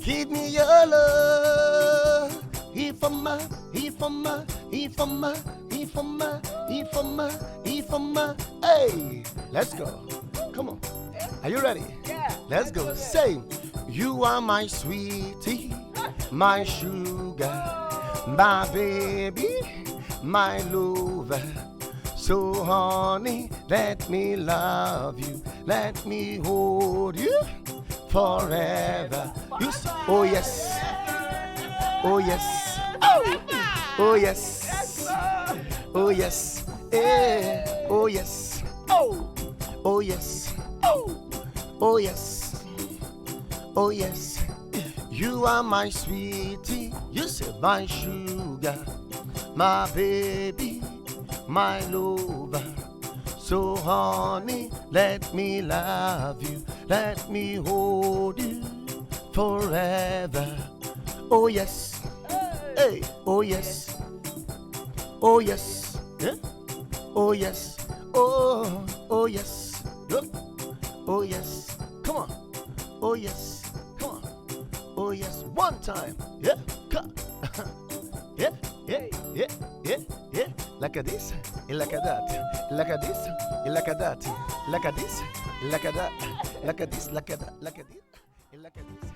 Give me your love. Ifama, Ifama, Ifama, Ifama, Ifama, Ifama. Hey, let's go. Come on. Are you ready? Yeah. Let's go. Say, you are my sweetie, my sugar, my baby, my lover. So honey, let me love you, let me hold you forever. You say, oh yes, oh yes, oh yes, oh yes, oh yes, oh yes, oh yes, oh yes. You are my sweetie, you say my sugar, my baby, my lover. So honey, let me love you, let me hold you forever. Oh yes, hey, oh yes, oh yes, yeah? Oh yes, oh yes, look, oh yes, come on, oh yes, come on, oh yes, one time, yeah, come. Yeah, yeah, yeah, yeah, yeah. Like a this, like a that, like a this, like a that, like a this, like a that, like a this, like a that, like a this, like a this.